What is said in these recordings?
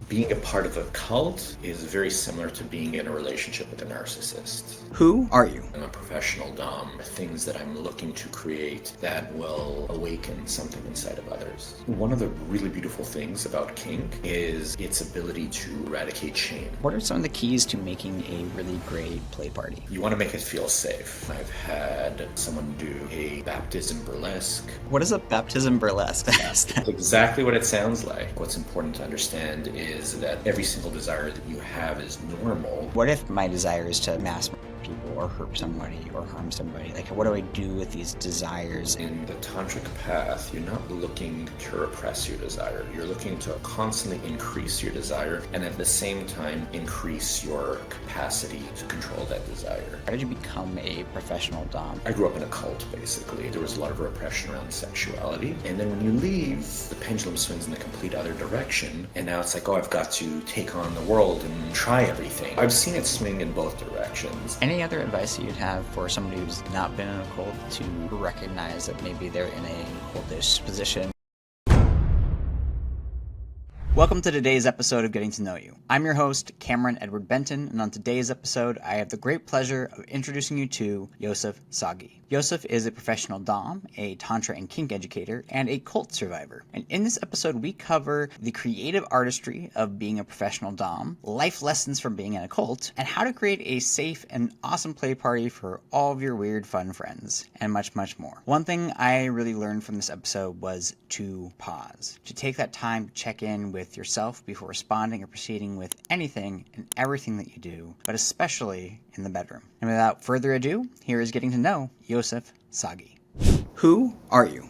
Being a part of a cult is very similar to being in a relationship with a narcissist. Who are you? I'm a professional dom. Things that I'm looking to create that will awaken something inside of others. One of the really beautiful things about Kink is its ability to eradicate shame. What are some of the keys to making a really great play party? You want to make it feel safe. I've had someone do a baptism burlesque. What is a baptism burlesque? Exactly what it sounds like. What's important to understand is that every single desire that you have is normal. What if my desire is to mass murder people or hurt somebody or harm somebody? Like, what do I do with these desires? In the tantric path, you're not looking to repress your desire. You're looking to constantly increase your desire and at the same time increase your capacity to control that desire. How did you become a professional dom? I grew up in a cult, basically. There was a lot of repression around sexuality. And then when you leave, the pendulum swings in the complete other direction. And now it's like, oh, I've got to take on the world and try everything. I've seen it swing in both directions. Any other advice that you'd have for somebody who's not been in a cult to recognize that maybe they're in a cultish position? Welcome to today's episode of Getting to Know You. I'm your host, Cameron Edward Benton, and on today's episode, I have the great pleasure of introducing you to Yossef Sagi. Yossef is a professional dom, a Tantra and Kink educator, and a cult survivor. And in this episode, we cover the creative artistry of being a professional dom, life lessons from being in a cult, and how to create a safe and awesome play party for all of your weird, fun friends, and much, much more. One thing I really learned from this episode was to pause, to take that time to check in with yourself before responding or proceeding with anything and everything that you do, but especially in the bedroom. And without further ado, here is Getting to Know Yossef Sagi. Who are you?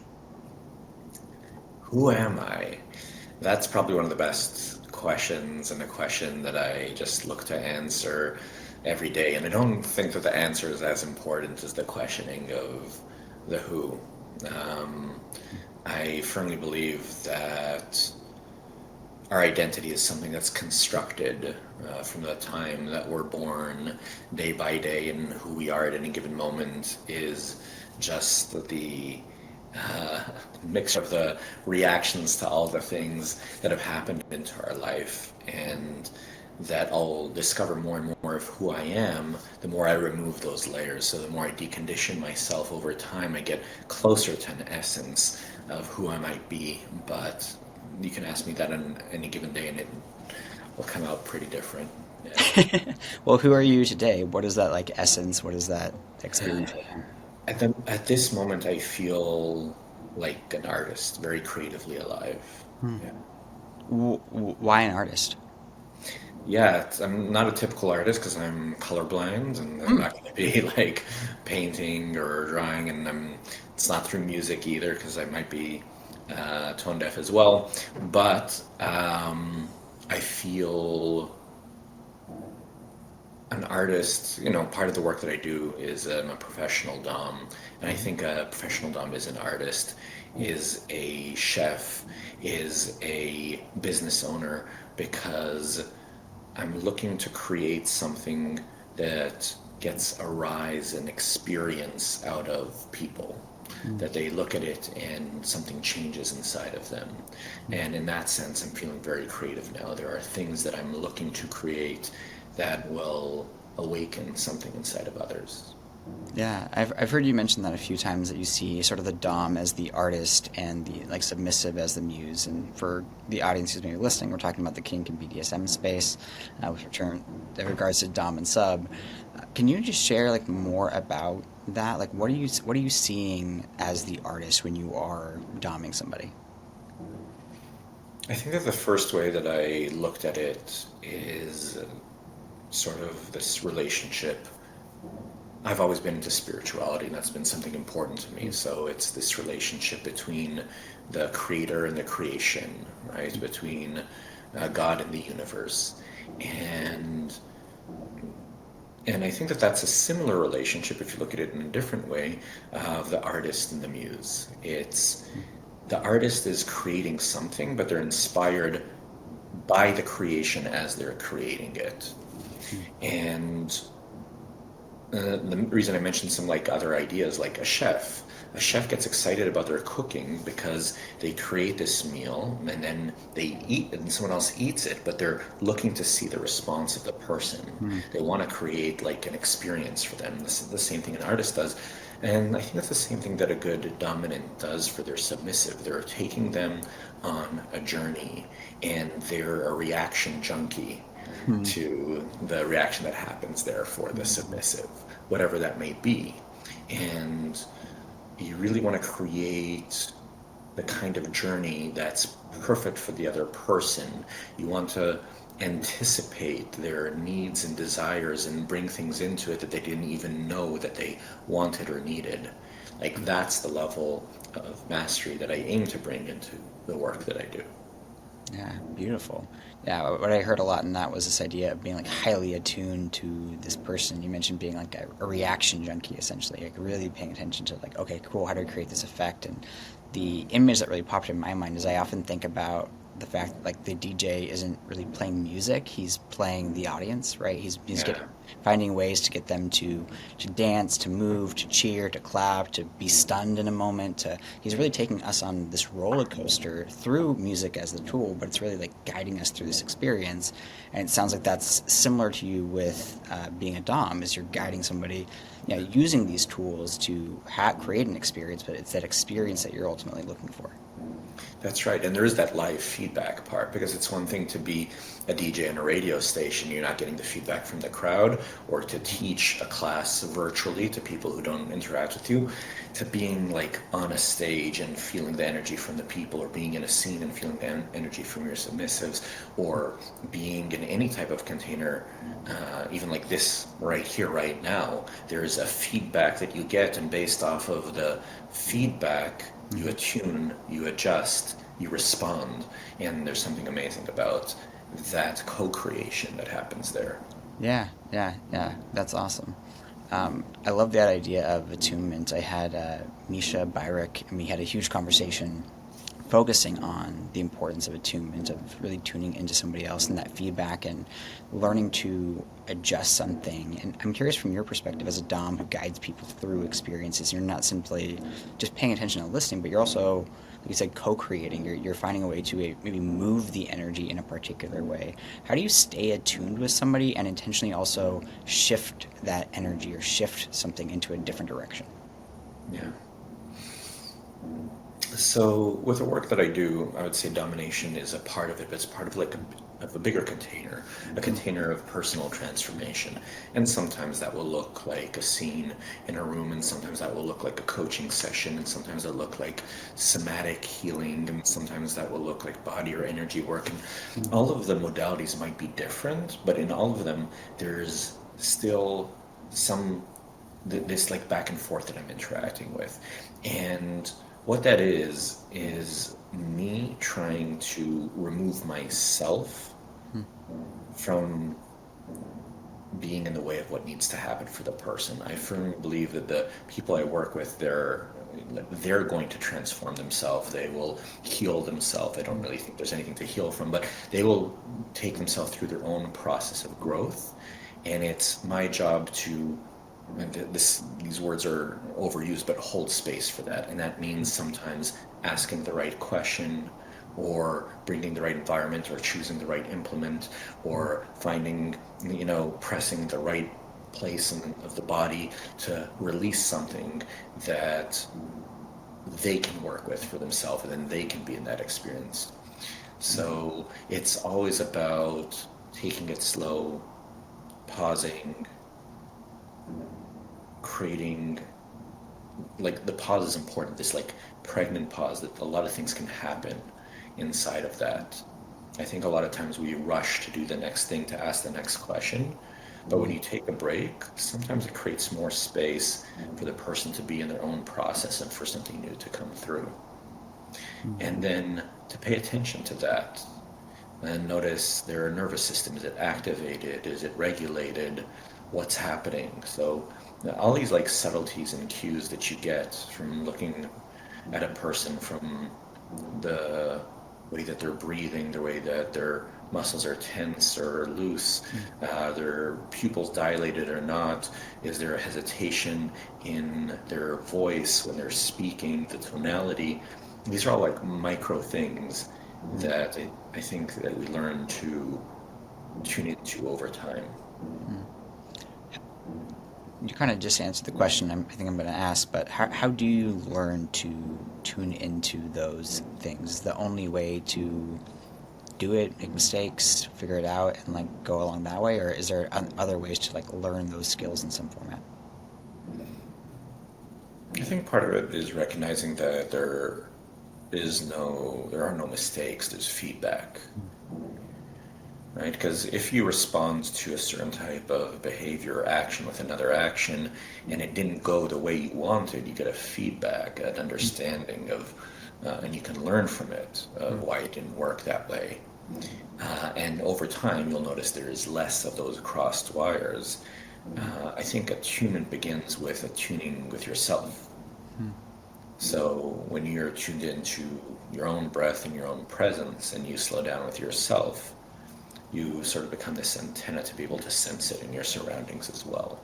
Who am I? That's probably one of the best questions, and a question that I just look to answer every day. And I don't think that the answer is as important as the questioning of the who. I firmly believe that our identity is something that's constructed from the time that we're born, day by day, and who we are at any given moment is just the mix of the reactions to all the things that have happened into our life. And that I'll discover more and more of who I am, the more I remove those layers. So the more I decondition myself over time, I get closer to an essence of who I might be. But you can ask me that on any given day and it will come out pretty different. Yeah. Well, who are you today? What is that like essence? What is that experience? At this moment, I feel like an artist, very creatively alive. Yeah. Why an artist? Yeah, I'm not a typical artist because I'm colorblind and I'm not going to be like painting or drawing, and it's not through music either because I might be tone deaf as well. But I feel an artist, part of the work that I do is I'm a professional dom, and I think a professional dom is an artist, is a chef, is a business owner, because I'm looking to create something that gets a rise and experience out of people. That they look at it and something changes inside of them. And in that sense, I'm feeling very creative now. There are things that I'm looking to create that will awaken something inside of others. Yeah, I've heard you mention that a few times, that you see sort of the dom as the artist and the like submissive as the muse. And for the audience who's maybe listening, we're talking about the kink and BDSM space, with regards to dom and sub. Can you just share like more about that? Like, what are you seeing as the artist when you are doming somebody? I think that the first way that I looked at it is sort of this relationship. I've always been into spirituality, and that's been something important to me. So it's this relationship between the creator and the creation, right? Between God and the universe. And I think that that's a similar relationship, if you look at it in a different way, of the artist and the muse. It's the artist is creating something, but they're inspired by the creation as they're creating it. And the reason I mentioned some like other ideas, like a chef, a chef gets excited about their cooking because they create this meal and then they eat and someone else eats it, but they're looking to see the response of the person. Hmm. They want to create like an experience for them. This is the same thing an artist does. And I think that's the same thing that a good dominant does for their submissive. They're taking them on a journey and they're a reaction junkie Hmm. to the reaction that happens there for the submissive, whatever that may be. And you really want to create the kind of journey that's perfect for the other person. You want to anticipate their needs and desires and bring things into it that they didn't even know that they wanted or needed. Like that's the level of mastery that I aim to bring into the work that I do. Yeah, beautiful. Yeah, what I heard a lot in that was this idea of being like highly attuned to this person. You mentioned being like a reaction junkie, essentially, like really paying attention to like, okay, cool, how do I create this effect? And the image that really popped in my mind is I often think about the fact that like the DJ isn't really playing music; he's playing the audience, right? He's Yeah. getting finding ways to get them to dance, to move, to cheer, to clap, to be stunned in a moment. He's really taking us on this roller coaster through music as the tool, but it's really like guiding us through this experience. And it sounds like that's similar to you with being a dom, is you're guiding somebody, using these tools to create an experience, but it's that experience that you're ultimately looking for. That's right. And there is that live feedback part because it's one thing to be a DJ in a radio station, you're not getting the feedback from the crowd, or to teach a class virtually to people who don't interact with you, to being like on a stage and feeling the energy from the people, or being in a scene and feeling the energy from your submissives, or being in any type of container, even like this right here, right now, there's a feedback that you get, and based off of the feedback, you Hmm. attune, you adjust, you respond, and there's something amazing about that co-creation that happens there. Yeah, yeah, yeah. That's awesome. I love that idea of attunement. I had Misha Byrick, and we had a huge conversation focusing on the importance of attunement, of really tuning into somebody else and that feedback and learning to adjust something. And I'm curious from your perspective as a Dom who guides people through experiences, you're not simply just paying attention and listening, but you're also, like you said, co-creating. You're finding a way to maybe move the energy in a particular way. How do you stay attuned with somebody and intentionally also shift that energy or shift something into a different direction? Yeah. So with the work that I do, I would say domination is a part of it, but it's part of like of a bigger container, a container of personal transformation. And sometimes that will look like a scene in a room, and sometimes that will look like a coaching session, and sometimes it'll look like somatic healing, and sometimes that will look like body or energy work. And all of the modalities might be different, but in all of them, there's still some this like back and forth that I'm interacting with. And what that is me trying to remove myself from being in the way of what needs to happen for the person. I firmly believe that the people I work with, they're going to transform themselves. They will heal themselves. I don't really think there's anything to heal from, but they will take themselves through their own process of growth. And it's my job to, and these words are overused, but hold space for that. And that means sometimes asking the right question, or bringing the right environment, or choosing the right implement, or finding, pressing the right place of the body to release something that they can work with for themselves, and then they can be in that experience. So it's always about taking it slow, pausing, creating, like the pause is important, this like pregnant pause, that a lot of things can happen inside of that. I think a lot of times we rush to do the next thing, to ask the next question, but when you take a break, sometimes it creates more space for the person to be in their own process and for something new to come through. And then to pay attention to that and notice their nervous system. Is it activated? Is it regulated? What's happening? So all these like subtleties and cues that you get from looking at a person from the way that they're breathing, the way that their muscles are tense or loose, their pupils dilated or not. Is there a hesitation in their voice when they're speaking, the tonality? These are all like micro things that I think that we learn to tune into over time. You kind of just answered the question I think I'm going to ask, but how do you learn to tune into those things? The only way to do it, make mistakes, figure it out, and like go along that way, or is there other ways to like learn those skills in some format? I think part of it is recognizing that there are no mistakes, there's feedback, right? Because if you respond to a certain type of behavior or action with another action and it didn't go the way you wanted, you get a feedback, an understanding of, and you can learn from it of why it didn't work that way. And over time, you'll notice there is less of those crossed wires. I think attunement begins with attuning with yourself. So when you're tuned into your own breath and your own presence and you slow down with yourself, you sort of become this antenna to be able to sense it in your surroundings as well.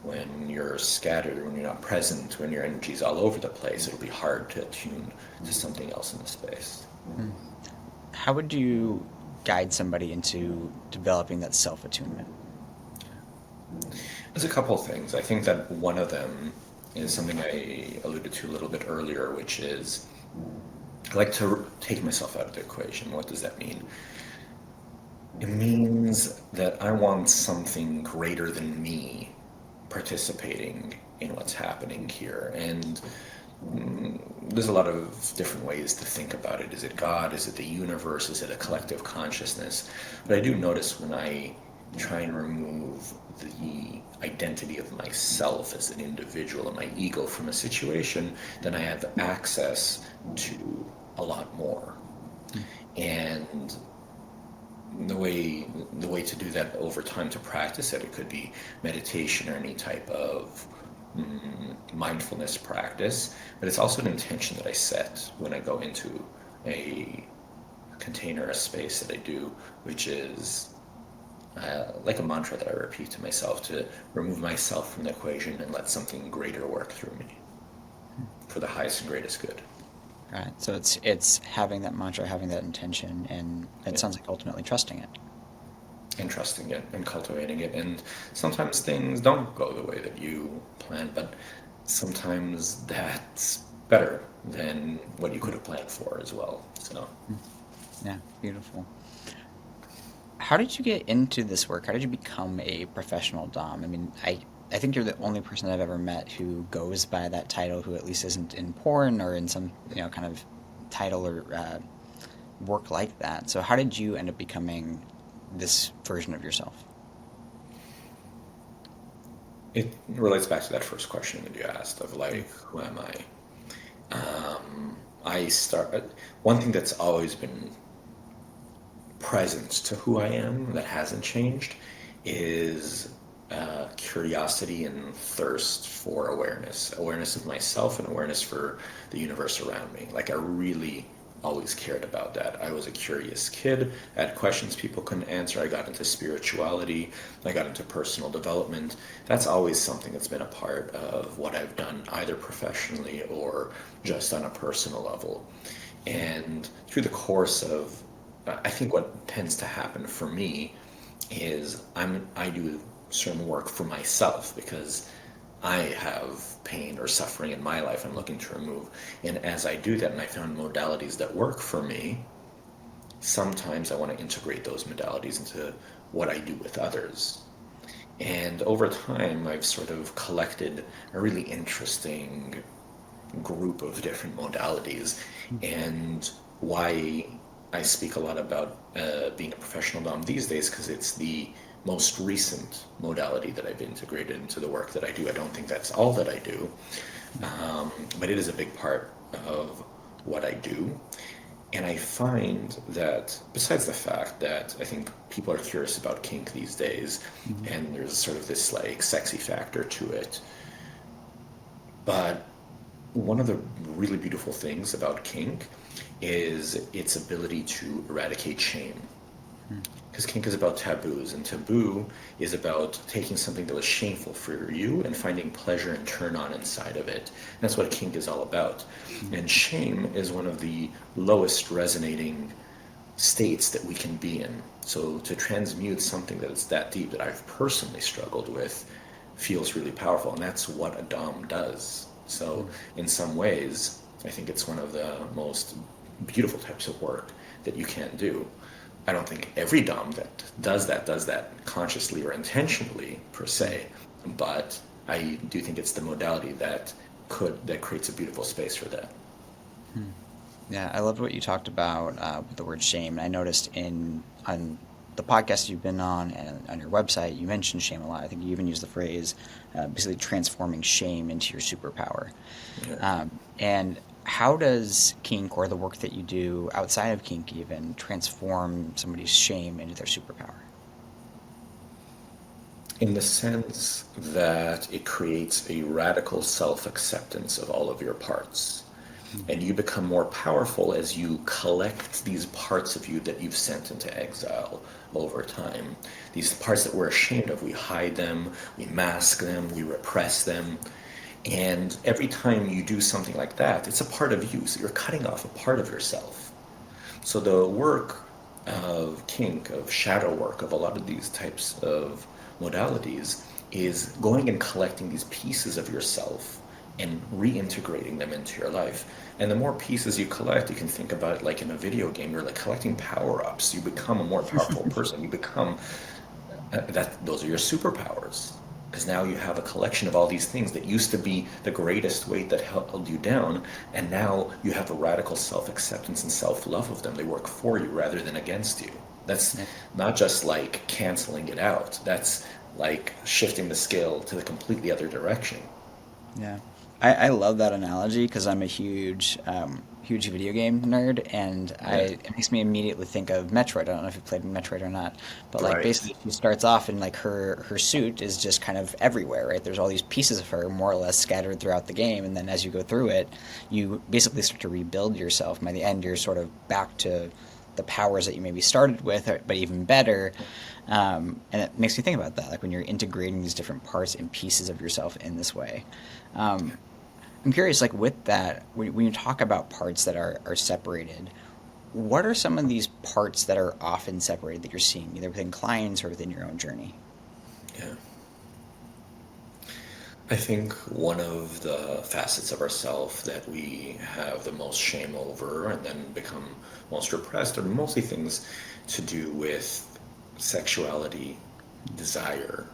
When you're scattered, when you're not present, when your energy's all over the place, it'll be hard to attune to something else in the space. How would you guide somebody into developing that self-attunement? There's a couple of things. I think that one of them is something I alluded to a little bit earlier, which is I like to take myself out of the equation. What does that mean? It means that I want something greater than me participating in what's happening here. And there's a lot of different ways to think about it. Is it God? Is it the universe? Is it a collective consciousness? But I do notice when I try and remove the identity of myself as an individual and my ego from a situation, then I have access to a lot more. And the way to do that over time, to practice it could be meditation or any type of mindfulness practice, but it's also an intention that I set when I go into a container, a space that I do, which is like a mantra that I repeat to myself to remove myself from the equation and let something greater work through me for the highest and greatest good. Right. So it's having that mantra, having that intention, and it sounds like ultimately trusting it. And trusting it and cultivating it. And sometimes things don't go the way that you planned, but sometimes that's better than what you could have planned for as well. So, Yeah, beautiful. How did you get into this work? How did you become a professional Dom? I mean, I think you're the only person I've ever met who goes by that title, who at least isn't in porn or in some, kind of title or work like that. So how did you end up becoming this version of yourself? it relates back to that first question that you asked of like, who am I? One thing that's always been present to who I am that hasn't changed is curiosity and thirst for awareness of myself and awareness for the universe around me. Like I really always cared about that. I was a curious kid. I had questions people couldn't answer. I got into spirituality. I got into personal development. That's always something that's been a part of what I've done, either professionally or just on a personal level. And through the course of, I think what tends to happen for me is I do certain work for myself because I have pain or suffering in my life I'm looking to remove. And as I do that and I found modalities that work for me, sometimes I want to integrate those modalities into what I do with others. And over time, I've sort of collected a really interesting group of different modalities. And why I speak a lot about being a professional Dom these days, because it's the most recent modality that I've integrated into the work that I do. I don't think that's all that I do, but it is a big part of what I do. And I find that besides the fact that I think people are curious about kink these days, and there's sort of this like sexy factor to it, but one of the really beautiful things about kink is its ability to eradicate shame. Hmm. Because kink is about taboos, and taboo is about taking something that was shameful for you and finding pleasure and turn on inside of it. And that's what kink is all about. Hmm. And shame is one of the lowest resonating states that we can be in. So to transmute something that is that deep that I've personally struggled with feels really powerful, and that's what a dom does. So in some ways, I think it's one of the most beautiful types of work that you can do. I don't think every dom that does that consciously or intentionally per se, but I do think it's the modality that creates a beautiful space for that. Hmm. Yeah, I loved what you talked about with the word shame. And I noticed on the podcast you've been on and on your website, you mentioned shame a lot. I think you even used the phrase basically transforming shame into your superpower. Yeah. And how does kink or the work that you do outside of kink even transform somebody's shame into their superpower? In the sense that it creates a radical self acceptance of all of your parts. Hmm. And you become more powerful as you collect these parts of you that you've sent into exile over time. These parts that we're ashamed of, we hide them, we mask them, we repress them. And every time you do something like that, it's a part of you. So you're cutting off a part of yourself. So the work of kink, of shadow work, of a lot of these types of modalities is going and collecting these pieces of yourself and reintegrating them into your life. And the more pieces you collect, you can think about it like in a video game. You're like collecting power-ups. You become a more powerful person. You become that. Those are your superpowers. Because now you have a collection of all these things that used to be the greatest weight that held you down, and now you have a radical self-acceptance and self-love of them. They work for you rather than against you. That's Yeah. not just like canceling it out. That's like shifting the scale to the completely other direction. Yeah, I love that analogy because I'm a huge video game nerd, and Yeah. it makes me immediately think of Metroid. I don't know if you played Metroid or not, but like Right. basically she starts off and like her suit is just kind of everywhere, right? There's all these pieces of her more or less scattered throughout the game, and then as you go through it, you basically start to rebuild yourself. And by the end, you're sort of back to the powers that you maybe started with, but even better. And it makes me think about that, like when you're integrating these different parts and pieces of yourself in this way. Um, I'm curious, like with that, when you talk about parts that are separated, what are some of these parts that are often separated that you're seeing, either within clients or within your own journey? Yeah. I think one of the facets of ourself that we have the most shame over and then become most repressed are mostly things to do with sexuality, desire,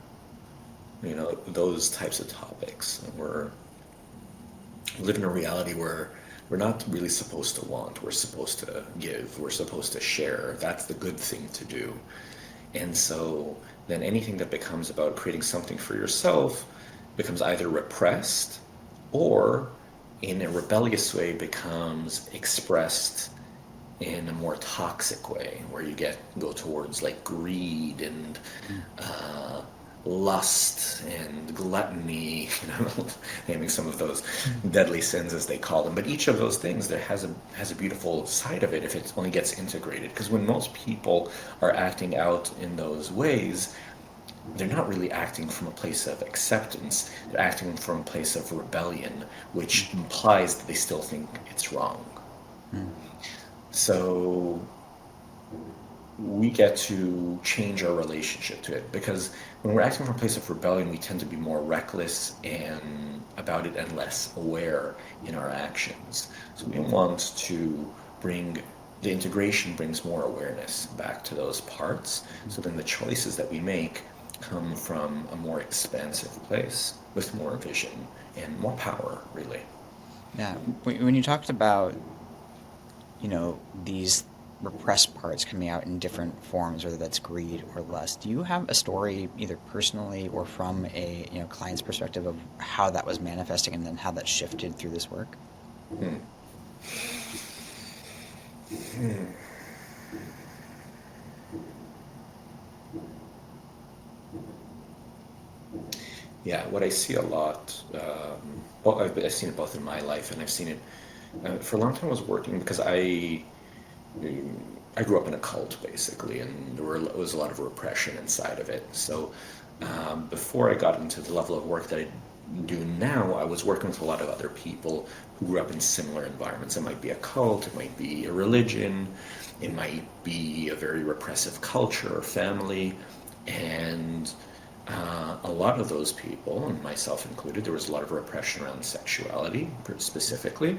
those types of topics. We live in a reality where we're not really supposed to want, we're supposed to give, we're supposed to share. That's the good thing to do. And so then anything that becomes about creating something for yourself becomes either repressed or in a rebellious way becomes expressed in a more toxic way where you go towards like greed and Mm. uh, lust and gluttony, naming some of those deadly sins as they call them. But each of those things that has a beautiful side of it if it only gets integrated. Because when most people are acting out in those ways, they're not really acting from a place of acceptance. They're acting from a place of rebellion, which implies that they still think it's wrong. Mm. So we get to change our relationship to it because when we're acting from a place of rebellion, we tend to be more reckless and about it and less aware in our actions. So we want to bring the integration brings more awareness back to those parts. So then the choices that we make come from a more expansive place with more vision and more power, really. Yeah, when you talked about, these repressed parts coming out in different forms, whether that's greed or lust, do you have a story, either personally or from a client's perspective, of how that was manifesting and then how that shifted through this work? Hmm. Hmm. Yeah, what I see a lot, well, I've seen it both in my life and I've seen it For a long time, I was working because I grew up in a cult basically, and was a lot of repression inside of it. So before I got into the level of work that I do now, I was working with a lot of other people who grew up in similar environments. It might be a cult, it might be a religion, it might be a very repressive culture or family, and a lot of those people, and myself included, there was a lot of repression around sexuality specifically.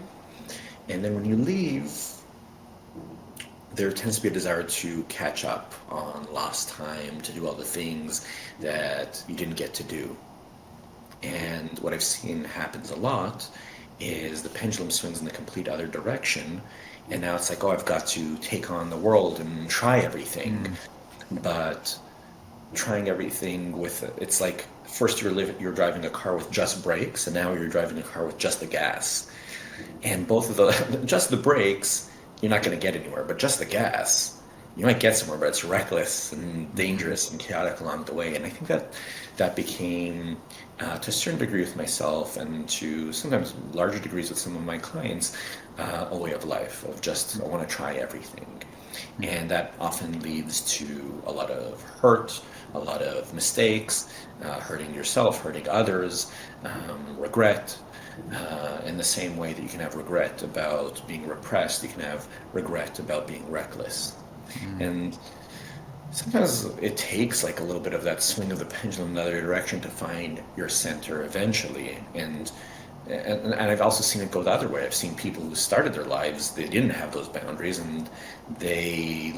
And then when you leave, there tends to be a desire to catch up on lost time, to do all the things that you didn't get to do. And what I've seen happens a lot is the pendulum swings in the complete other direction. And now it's like, oh, I've got to take on the world and try everything. But trying everything with it's like first you're driving a car with just brakes, and now you're driving a car with just the gas. And both of the just the brakes, you're not going to get anywhere, but just the gas, you might get somewhere, but it's reckless and dangerous and chaotic along the way. And I think that became, to a certain degree with myself and to sometimes larger degrees with some of my clients, a way of life of just, I want to try everything. And that often leads to a lot of hurt, a lot of mistakes, hurting yourself, hurting others, regret. In the same way that you can have regret about being repressed, you can have regret about being reckless. And sometimes it takes like a little bit of that swing of the pendulum in the other direction to find your center eventually. And I've also seen it go the other way. I've seen people who started their lives, they didn't have those boundaries, and they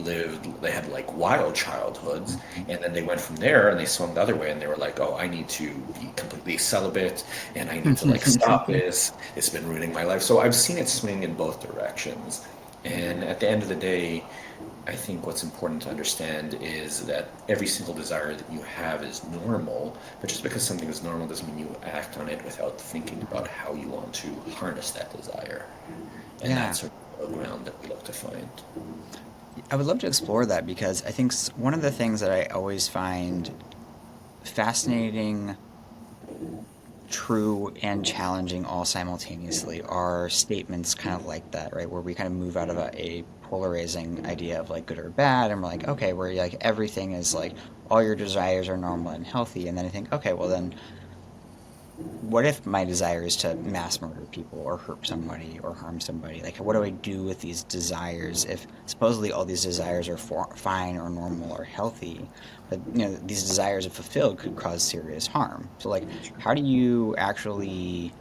had like wild childhoods, and then they went from there and they swung the other way, and they were like, oh, I need to be completely celibate, and I need to like stop this. It's been ruining my life. So I've seen it swing in both directions. And at the end of the day, I think what's important to understand is that every single desire that you have is normal, but just because something is normal doesn't mean you act on it without thinking about how you want to harness that desire. And Yeah. that's sort of a ground that we look to find. I would love to explore that because I think one of the things that I always find fascinating, true, and challenging all simultaneously are statements kind of like that, right? Where we kind of move out of a polarizing idea of like good or bad, and we're like, okay, where like everything is like all your desires are normal and healthy, and then I think, okay, well then what if my desire is to mass murder people or hurt somebody or harm somebody? Like, what do I do with these desires if supposedly all these desires are fine or normal or healthy? But, these desires, if fulfilled, could cause serious harm. So, like, how do you actually,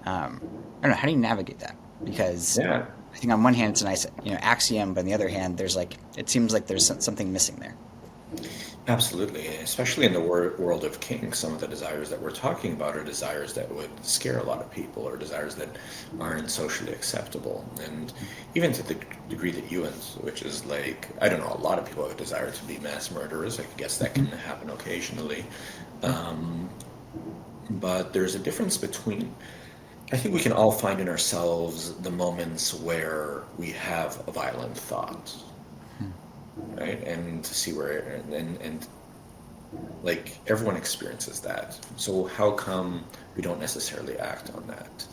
I don't know, how do you navigate that? Because Yeah. I think on one hand it's a nice, axiom, but on the other hand, there's like, it seems like there's something missing there. Absolutely, especially in the world of kink, some of the desires that we're talking about are desires that would scare a lot of people, or desires that aren't socially acceptable. And even to the degree that you, which is like, I don't know, a lot of people have a desire to be mass murderers. I guess that can happen occasionally. Um, but there's a difference between, I think we can all find in ourselves the moments where we have a violent thought, right? And to see where, and like everyone experiences that. So how come we don't necessarily act on that?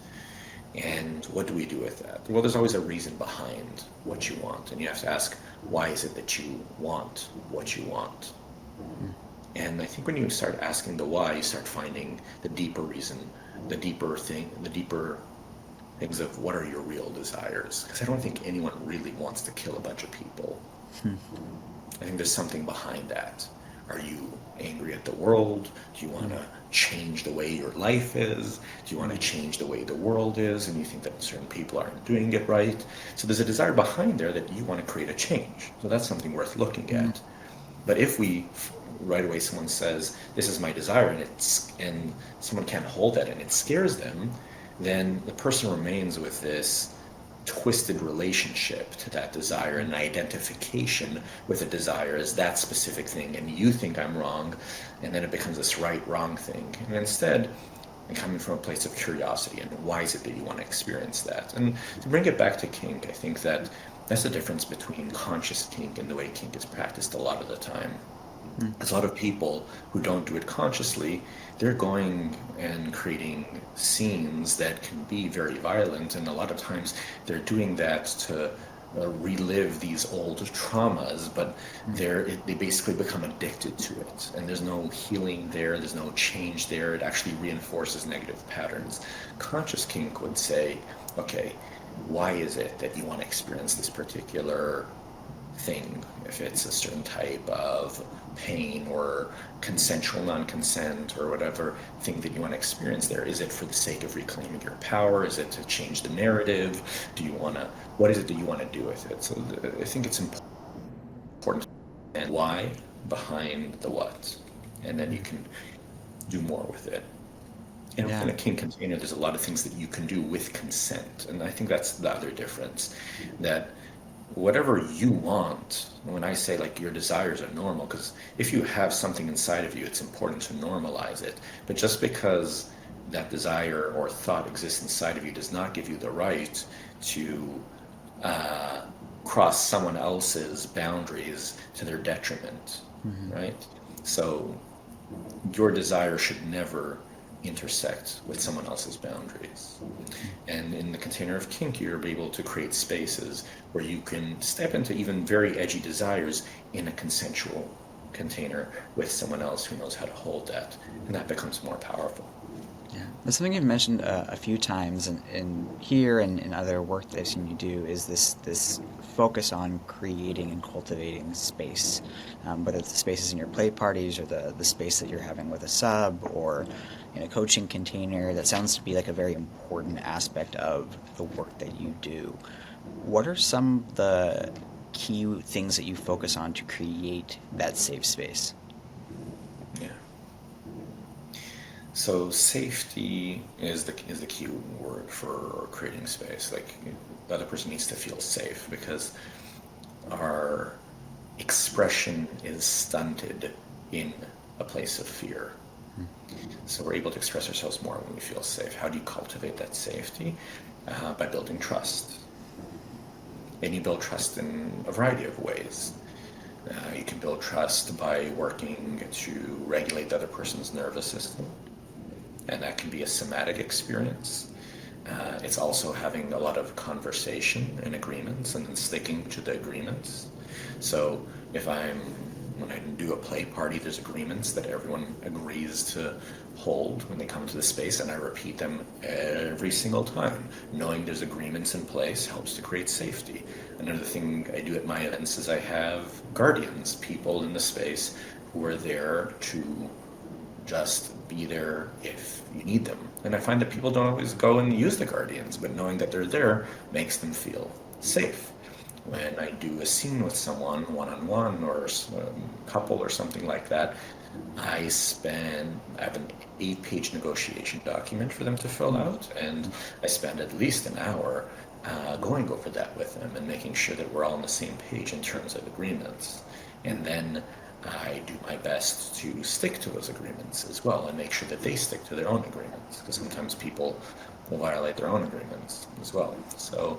And what do we do with that? Well, there's always a reason behind what you want, and you have to ask, why is it that you want what you want? And I think when you start asking the why, you start finding the deeper reason, the deeper things of what are your real desires. Because I don't think anyone really wants to kill a bunch of people. I think there's something behind that. Are you angry at the world? Do you want to change the way your life is? Do you want to change the way the world is? And you think that certain people aren't doing it right? So there's a desire behind there that you want to create a change. So that's something worth looking at. But if right away someone says, this is my desire, and someone can't hold that and it scares them, then the person remains with this twisted relationship to that desire and identification with a desire as that specific thing, and you think I'm wrong, and then it becomes this right wrong thing. And instead, coming from a place of curiosity and why is it that you want to experience that. And to bring it back to kink, I think that that's the difference between conscious kink and the way kink is practiced a lot of the time. There's a lot of people who don't do it consciously. They're going and creating scenes that can be very violent, and a lot of times they're doing that to relive these old traumas, but they basically become addicted to it, and there's no healing there, there's no change there. It actually reinforces negative patterns. Conscious kink would say, okay, why is it that you want to experience this particular thing? If it's a certain type of pain or consensual non-consent or whatever thing that you want to experience there, is it for the sake of reclaiming your power? Is it to change the narrative? What is it that you want to do with it? So I think it's important and why behind the what, and then you can do more with it. And Yeah. within a kink container, there's a lot of things that you can do with consent, and I think that's the other difference. That whatever you want, when I say like your desires are normal, because if you have something inside of you, it's important to normalize it. But just because that desire or thought exists inside of you does not give you the right to cross someone else's boundaries to their detriment, right? So your desire should never intersect with someone else's boundaries. And in the container of kink, you're able to create spaces where you can step into even very edgy desires in a consensual container with someone else who knows how to hold that. And that becomes more powerful. Yeah, that's something you've mentioned a few times, in here and in other work that I've seen you do. Is this focus on creating and cultivating space, whether it's the spaces in your play parties or the space that you're having with a sub or in a coaching container. That sounds to be like a very important aspect of the work that you do. What are some of the key things that you focus on to create that safe space? Yeah. So safety is the key word for creating space. Like the other person needs to feel safe because our expression is stunted in a place of fear. So we're able to express ourselves more when we feel safe. How do you cultivate that safety? By building trust. And you build trust in a variety of ways. You can build trust by working to regulate the other person's nervous system, and that can be a somatic experience. It's also having a lot of conversation and agreements and then sticking to the agreements. So when I do a play party, there's agreements that everyone agrees to hold when they come to the space, and I repeat them every single time. Knowing there's agreements in place helps to create safety. Another thing I do at my events is I have guardians, people in the space who are there to just be there if you need them. And I find that people don't always go and use the guardians, but knowing that they're there makes them feel safe. When I do a scene with someone one-on-one or a couple or something like that, I have an 8-page negotiation document for them to fill out, and I spend at least an hour going over that with them and making sure that we're all on the same page in terms of agreements. And then I do my best to stick to those agreements as well and make sure that they stick to their own agreements, because sometimes people will violate their own agreements as well. So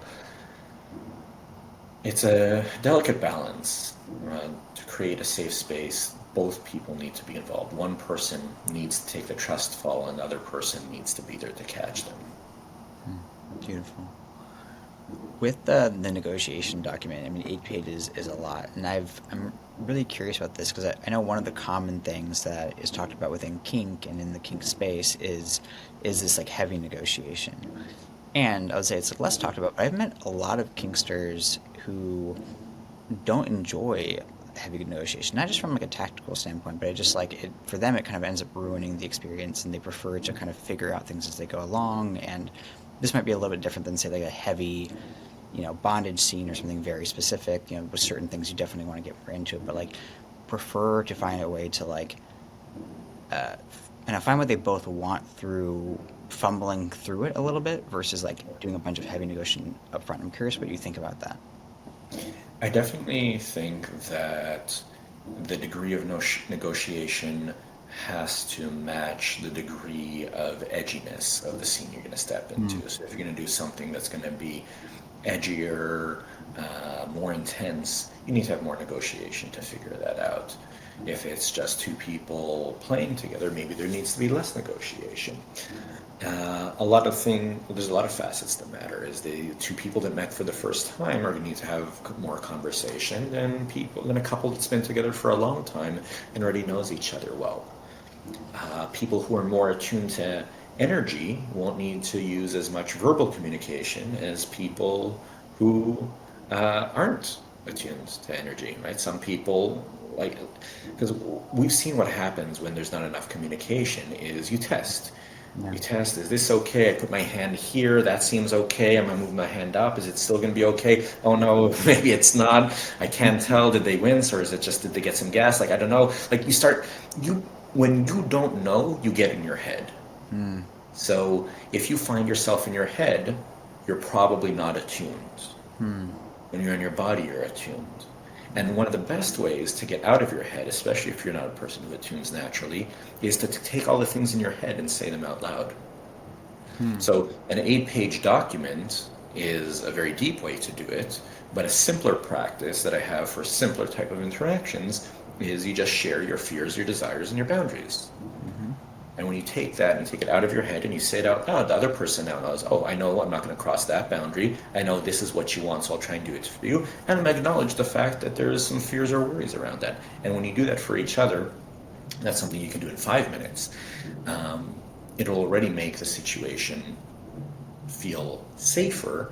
it's a delicate balance. To create a safe space, both people need to be involved. One person needs to take the trust fall, and the other person needs to be there to catch them. Beautiful. With the negotiation document, I mean, 8 pages is a lot, and I'm really curious about this because I know one of the common things that is talked about within kink and in the kink space is this like heavy negotiation, and I would say it's like less talked about. But I've met a lot of kinksters who don't enjoy heavy negotiation, not just from like a tactical standpoint, but I just like it for them. It kind of ends up ruining the experience, and they prefer to kind of figure out things as they go along. And this might be a little bit different than say like a heavy, bondage scene or something very specific. With certain things you definitely want to get more into it, but like prefer to find a way to like, and I find what they both want through fumbling through it a little bit versus like doing a bunch of heavy negotiation up front. I'm curious what you think about that. I definitely think that the degree of negotiation has to match the degree of edginess of the scene you're going to step into. So if you're going to do something that's going to be edgier, more intense, you need to have more negotiation to figure that out. If it's just two people playing together, maybe there needs to be less negotiation. There's a lot of facets that matter. Is the two people that met for the first time are going to need to have more conversation than a couple that's been together for a long time and already knows each other well. People who are more attuned to energy won't need to use as much verbal communication as people who aren't attuned to energy, right? Some people, like, because we've seen what happens when there's not enough communication is you test. Yeah. You test, is this okay? I put my hand here, that seems okay. I'm gonna move my hand up, is it still gonna be okay? Oh no, maybe it's not. I can't tell, did they wince or is it just, did they get some gas? Like, I don't know. Like, when you don't know, you get in your head. So if you find yourself in your head, you're probably not attuned. When you're in your body, you're attuned. And one of the best ways to get out of your head, especially if you're not a person who attunes naturally, is to take all the things in your head and say them out loud. So an 8-page document is a very deep way to do it, but a simpler practice that I have for simpler type of interactions is you just share your fears, your desires, and your boundaries. And when you take that and take it out of your head and you say it out loud, the other person now knows, oh, I know I'm not going to cross that boundary. I know this is what you want, so I'll try and do it for you. And acknowledge the fact that there is some fears or worries around that. And when you do that for each other, that's something you can do in 5 minutes. It'll already make the situation feel safer.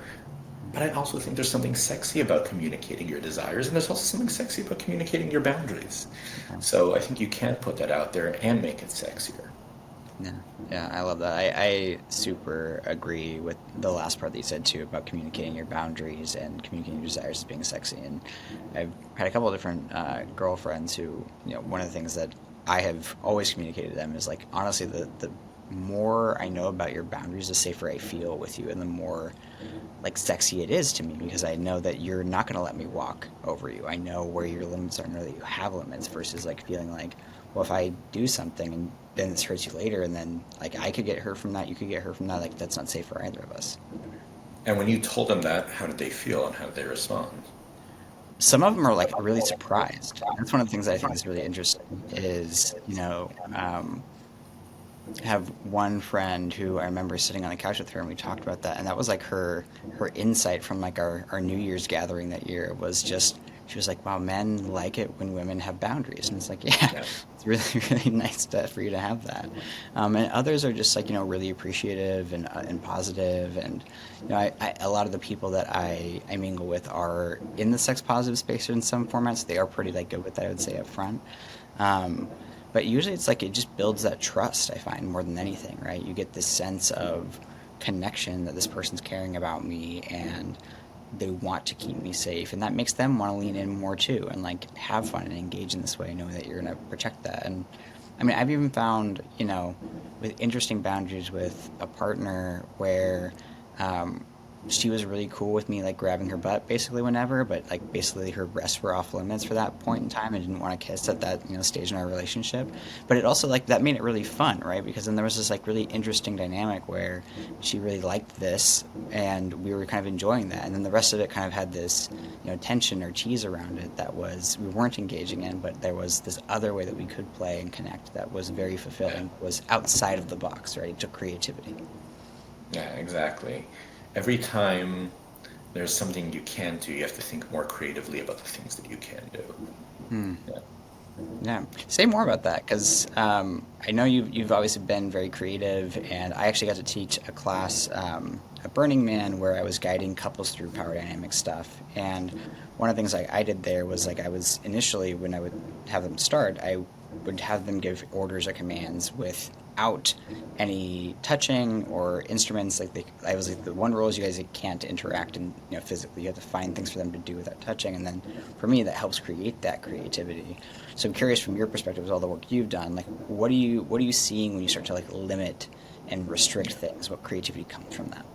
But I also think there's something sexy about communicating your desires, and there's also something sexy about communicating your boundaries. So I think you can put that out there and make it sexier. Yeah, I love that. I super agree with the last part that you said too about communicating your boundaries and communicating your desires as being sexy. And I've had a couple of different girlfriends who, one of the things that I have always communicated to them is like, honestly, the more I know about your boundaries, the safer I feel with you, and the more like sexy it is to me because I know that you're not going to let me walk over you. I know where your limits are, and know that you have limits versus like feeling like, well, if I do something and then this hurts you later, and then like I could get hurt from that, you could get hurt from that. Like that's not safe for either of us. And when you told them that, how did they feel and how did they respond? Some of them are like really surprised. That's one of the things that I think is really interesting. Is have one friend who I remember sitting on the couch with her and we talked about that, and that was like her insight from like our New Year's gathering that year was just she was like, wow, men like it when women have boundaries. And it's like, yeah, it's really, really nice for you to have that. And others are just like, really appreciative and positive. And, a lot of the people that I mingle with are in the sex positive space in some formats. They are pretty like good with that, I would say, up front. But usually it's like it just builds that trust, I find, more than anything, right? You get this sense of connection that this person's caring about me and they want to keep me safe, and that makes them want to lean in more too and like have fun and engage in this way, knowing that you're going to protect that. And I mean, I've even found, with interesting boundaries with a partner where she was really cool with me like grabbing her butt basically whenever, but like basically her breasts were off limits for that point in time and didn't want to kiss at that stage in our relationship. But it also like that made it really fun, right? Because then there was this like really interesting dynamic where she really liked this and we were kind of enjoying that, and then the rest of it kind of had this tension or tease around it that was we weren't engaging in, but there was this other way that we could play and connect that was very fulfilling, was outside of the box, right? It took creativity. Yeah, exactly. Every time there's something you can do, you have to think more creatively about the things that you can do. Yeah. Yeah, say more about that because I know you've always been very creative, and I actually got to teach a class at Burning Man where I was guiding couples through power dynamic stuff. And one of the things I did there was like I was initially when I would have them start, I would have them give orders or commands without any touching or instruments. I was like, the one rule is you guys can't interact and physically. You have to find things for them to do without touching, and then for me that helps create that creativity. So I'm curious from your perspective, with all the work you've done, like what are you seeing when you start to like limit and restrict things? What creativity comes from that?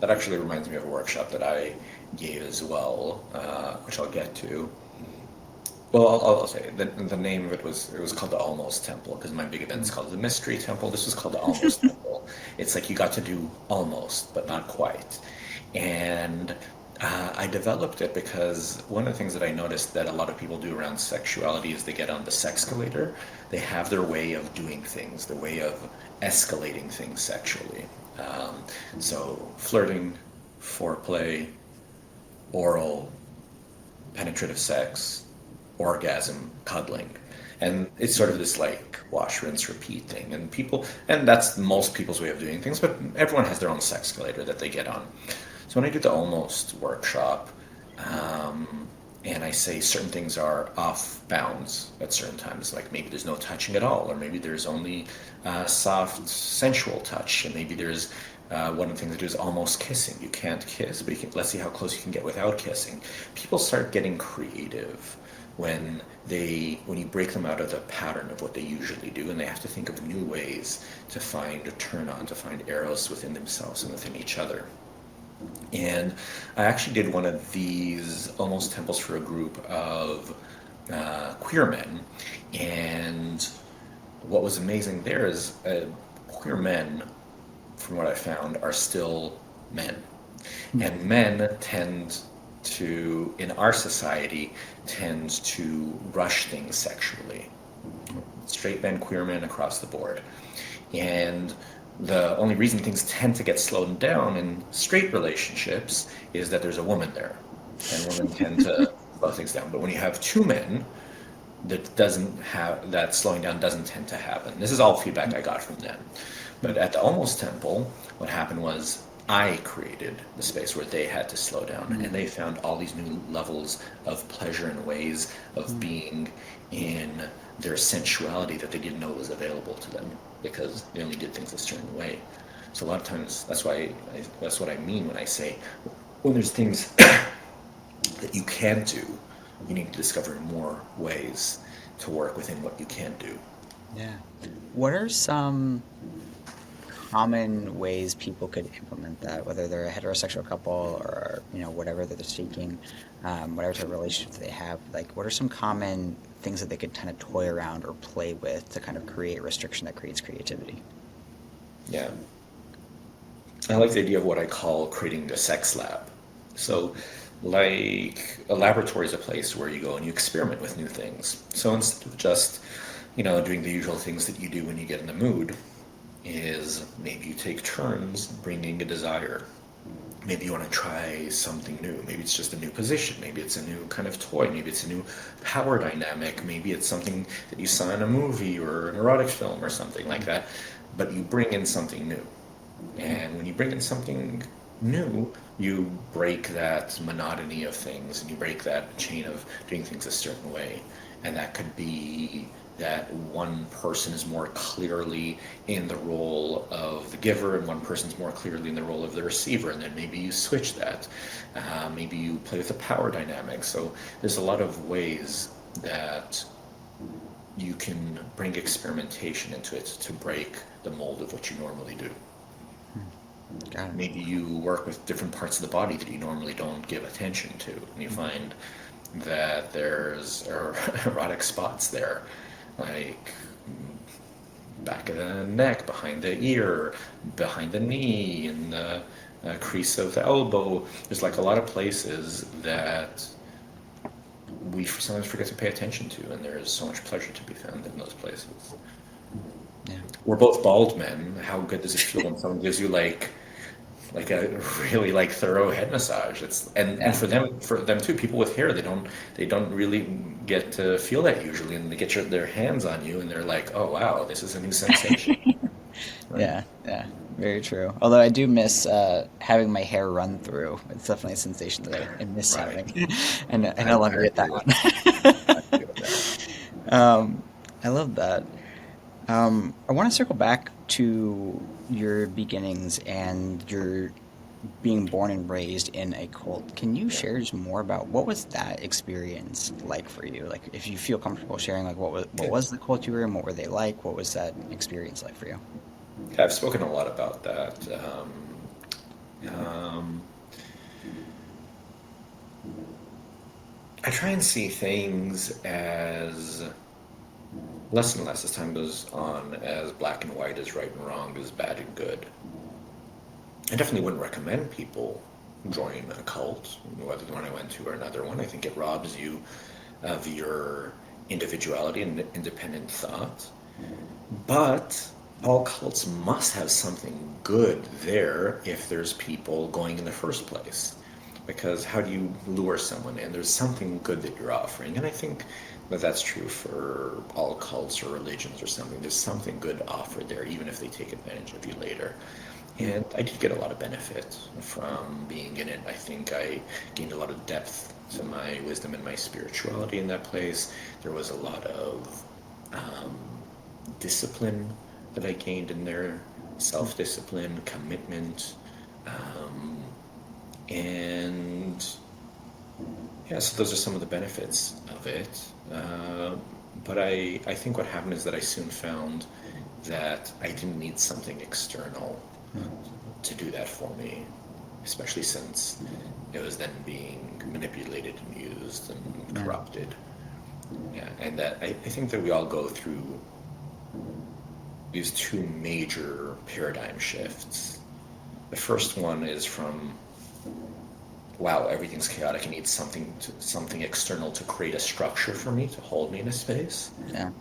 That actually reminds me of a workshop that I gave as well, which I'll get to. Well, I'll say the name of it was called the Almost Temple, because my big event's called the Mystery Temple. This was called the Almost Temple. It's like you got to do almost, but not quite. And I developed it because one of the things that I noticed that a lot of people do around sexuality is they get on the sexcalator. They have their way of doing things, their way of escalating things sexually. Um, so flirting, foreplay, oral, penetrative sex, orgasm, cuddling. And it's sort of this like wash, rinse, repeat thing. And people, and that's most people's way of doing things, but everyone has their own sexcalator that they get on. So when I do the almost workshop, um, and I say certain things are off bounds at certain times, like maybe there's no touching at all, or maybe there's only soft, sensual touch, and maybe there's one of the things I do is almost kissing. You can't kiss, but let's see how close you can get without kissing. People start getting creative when when you break them out of the pattern of what they usually do, and they have to think of new ways to find a turn on, to find eros within themselves and within each other. And I actually did one of these almost temples for a group of queer men. And what was amazing there is queer men, from what I found, are still men. And men tend to, in our society, tend to rush things sexually. Straight men, queer men across the board. And the only reason things tend to get slowed down in straight relationships is that there's a woman there. And women tend to slow things down. But when you have two men, that slowing down doesn't tend to happen. This is all feedback I got from them. But at the Almost Temple, what happened was I created the space where they had to slow down, and they found all these new levels of pleasure and ways of being in their sensuality that they didn't know was available to them because they only did things a certain way. So a lot of times, that's what I mean when I say when there's things that you can do, you need to discover more ways to work within what you can do. Yeah. What are some common ways people could implement that, whether they're a heterosexual couple or whatever that they're seeking, whatever type of relationship that they have? Like, what are some common things that they could kind of toy around or play with to kind of create restriction that creates creativity? Yeah. I like the idea of what I call creating the sex lab. So, like, a laboratory is a place where you go and you experiment with new things. So instead of just, doing the usual things that you do when you get in the mood, is maybe you take turns bringing a desire. Maybe you want to try something new. Maybe it's just a new position. Maybe it's a new kind of toy. Maybe it's a new power dynamic. Maybe it's something that you saw in a movie or an erotic film or something like that. But you bring in something new. And when you bring in something new, you break that monotony of things and you break that chain of doing things a certain way. And that could be that one person is more clearly in the role of the giver and one person's more clearly in the role of the receiver, and then maybe you switch that. Maybe you play with the power dynamic. So there's a lot of ways that you can bring experimentation into it to break the mold of what you normally do. Got it. Maybe you work with different parts of the body that you normally don't give attention to, and you find that there's erotic spots there, like back of the neck, behind the ear, behind the knee, and the crease of the elbow. There's like a lot of places that we sometimes forget to pay attention to, and there is so much pleasure to be found in those places. Yeah. We're both bald men. How good does it feel when someone gives you like a really like thorough head massage? It's and for them too, people with hair, they don't really get to feel that usually, and they get their hands on you and they're like, oh wow, this is a new sensation. Right? Yeah, very true. Although I do miss having my hair run through. It's definitely a sensation that I miss Right. having. And I no longer I get that agree with that. I agree with that. one. I love that. I want to circle back to your beginnings and your being born and raised in a cult. Can you Yeah. share just more about what was that experience like for you? Like, if you feel comfortable sharing, like what Yeah. was the cult you were in? What were they like? What was that experience like for you? Yeah, I've spoken a lot about that. Um, I try and see things as less and less as time goes on, as black and white, as right and wrong, as bad and good. I definitely wouldn't recommend people join a cult, whether the one I went to or another one. I think it robs you of your individuality and independent thought. But all cults must have something good there if there's people going in the first place. Because how do you lure someone in? There's something good that you're offering. And I think that that's true for all cults or religions or something. There's something good offered there, even if they take advantage of you later. And I did get a lot of benefit from being in it. I think I gained a lot of depth to my wisdom and my spirituality in that place. There was a lot of discipline that I gained in there, self-discipline, commitment, and yeah, so those are some of the benefits of it. But I think what happened is that I soon found that I didn't need something external to do that for me, especially since it was then being manipulated and used and corrupted. Yeah, and that I think that we all go through these two major paradigm shifts. The first one is from, wow, everything's chaotic. I need something external to create a structure for me, to hold me in a space. Yeah.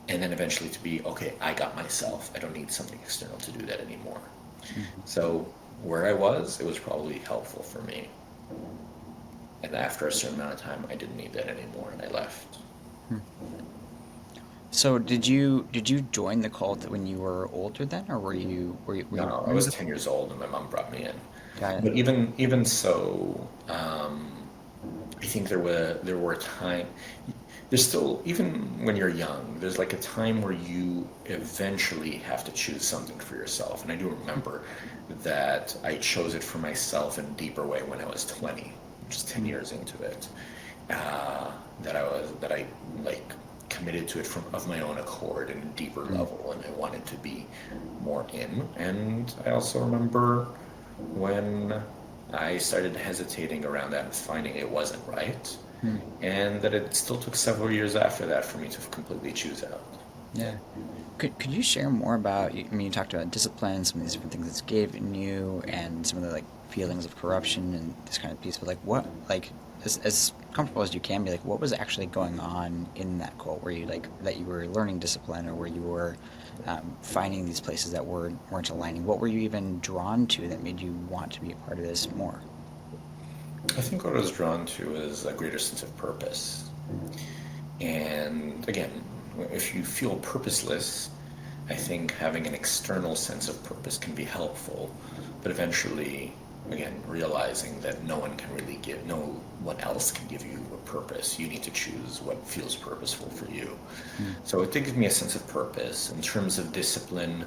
And then eventually to be, okay, I got myself. I don't need something external to do that anymore. So where I was, it was probably helpful for me. And after a certain amount of time, I didn't need that anymore, and I left. So did you join the cult when you were older then, or were you No, I was 10 years old, and my mom brought me in. Got it. But even so, I think there were time. There's still, even when you're young, there's like a time where you eventually have to choose something for yourself. And I do remember that I chose it for myself in a deeper way when I was 20, just 10 years into it. That I like committed to it of my own accord in a deeper level, and I wanted to be more in. And I also remember when I started hesitating around that and finding it wasn't right, and that it still took several years after that for me to completely choose out. Yeah. Could you share more about, I mean, you talked about discipline, some of these different things it's given you, and some of the, like, feelings of corruption and this kind of piece, but, like, what, like, as comfortable as you can be, like, what was actually going on in that cult? Were you, like, that you were learning discipline, or were you were finding these places that weren't aligning? What were you even drawn to that made you want to be a part of this more? I think what I was drawn to is a greater sense of purpose. And again, if you feel purposeless, I think having an external sense of purpose can be helpful, but eventually, again, realizing that no one else can give you a purpose. You need to choose what feels purposeful for you. So it did give me a sense of purpose. In terms of discipline,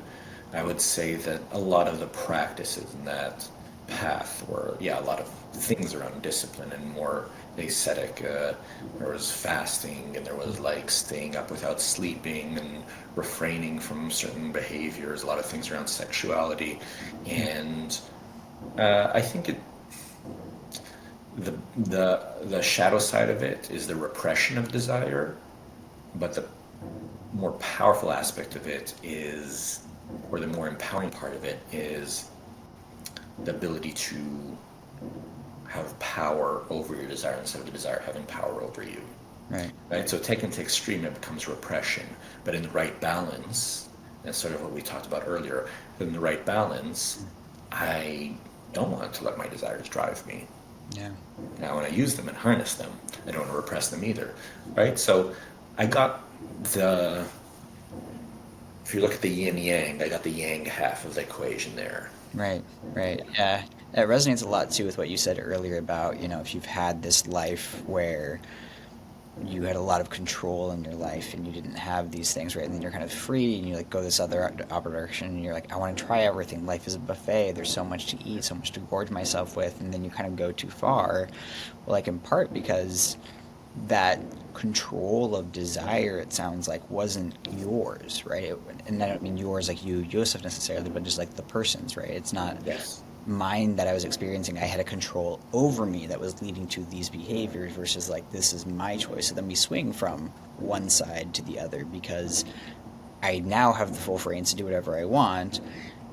I would say that a lot of the practices in that path were, yeah, a lot of things around discipline and more ascetic. There was fasting, and there was like staying up without sleeping and refraining from certain behaviors, a lot of things around sexuality. And I think the shadow side of it is the repression of desire, but the more powerful aspect of it is, or the more empowering part of it is the ability to have power over your desire instead of the desire having power over you. Right? So taken to extreme, it becomes repression. But in the right balance, that's sort of what we talked about earlier, in the right balance, I don't want to let my desires drive me. Yeah. I want to use them and harness them. I don't want to repress them either. Right? So I got if you look at the yin yang, I got the yang half of the equation there. Right. Yeah. It resonates a lot too with what you said earlier about, if you've had this life where you had a lot of control in your life and you didn't have these things, right? And then you're kind of free and you like go this other direction and you're like, I want to try everything. Life is a buffet. There's so much to eat, so much to gorge myself with. And then you kind of go too far. Well, like in part because that control of desire, it sounds like, wasn't yours, right? And I don't mean yours like you, Yossef, necessarily, but just like the person's, right? It's not mine that I was experiencing. I had a control over me that was leading to these behaviors versus like, this is my choice. So then we swing from one side to the other because I now have the full reins to do whatever I want.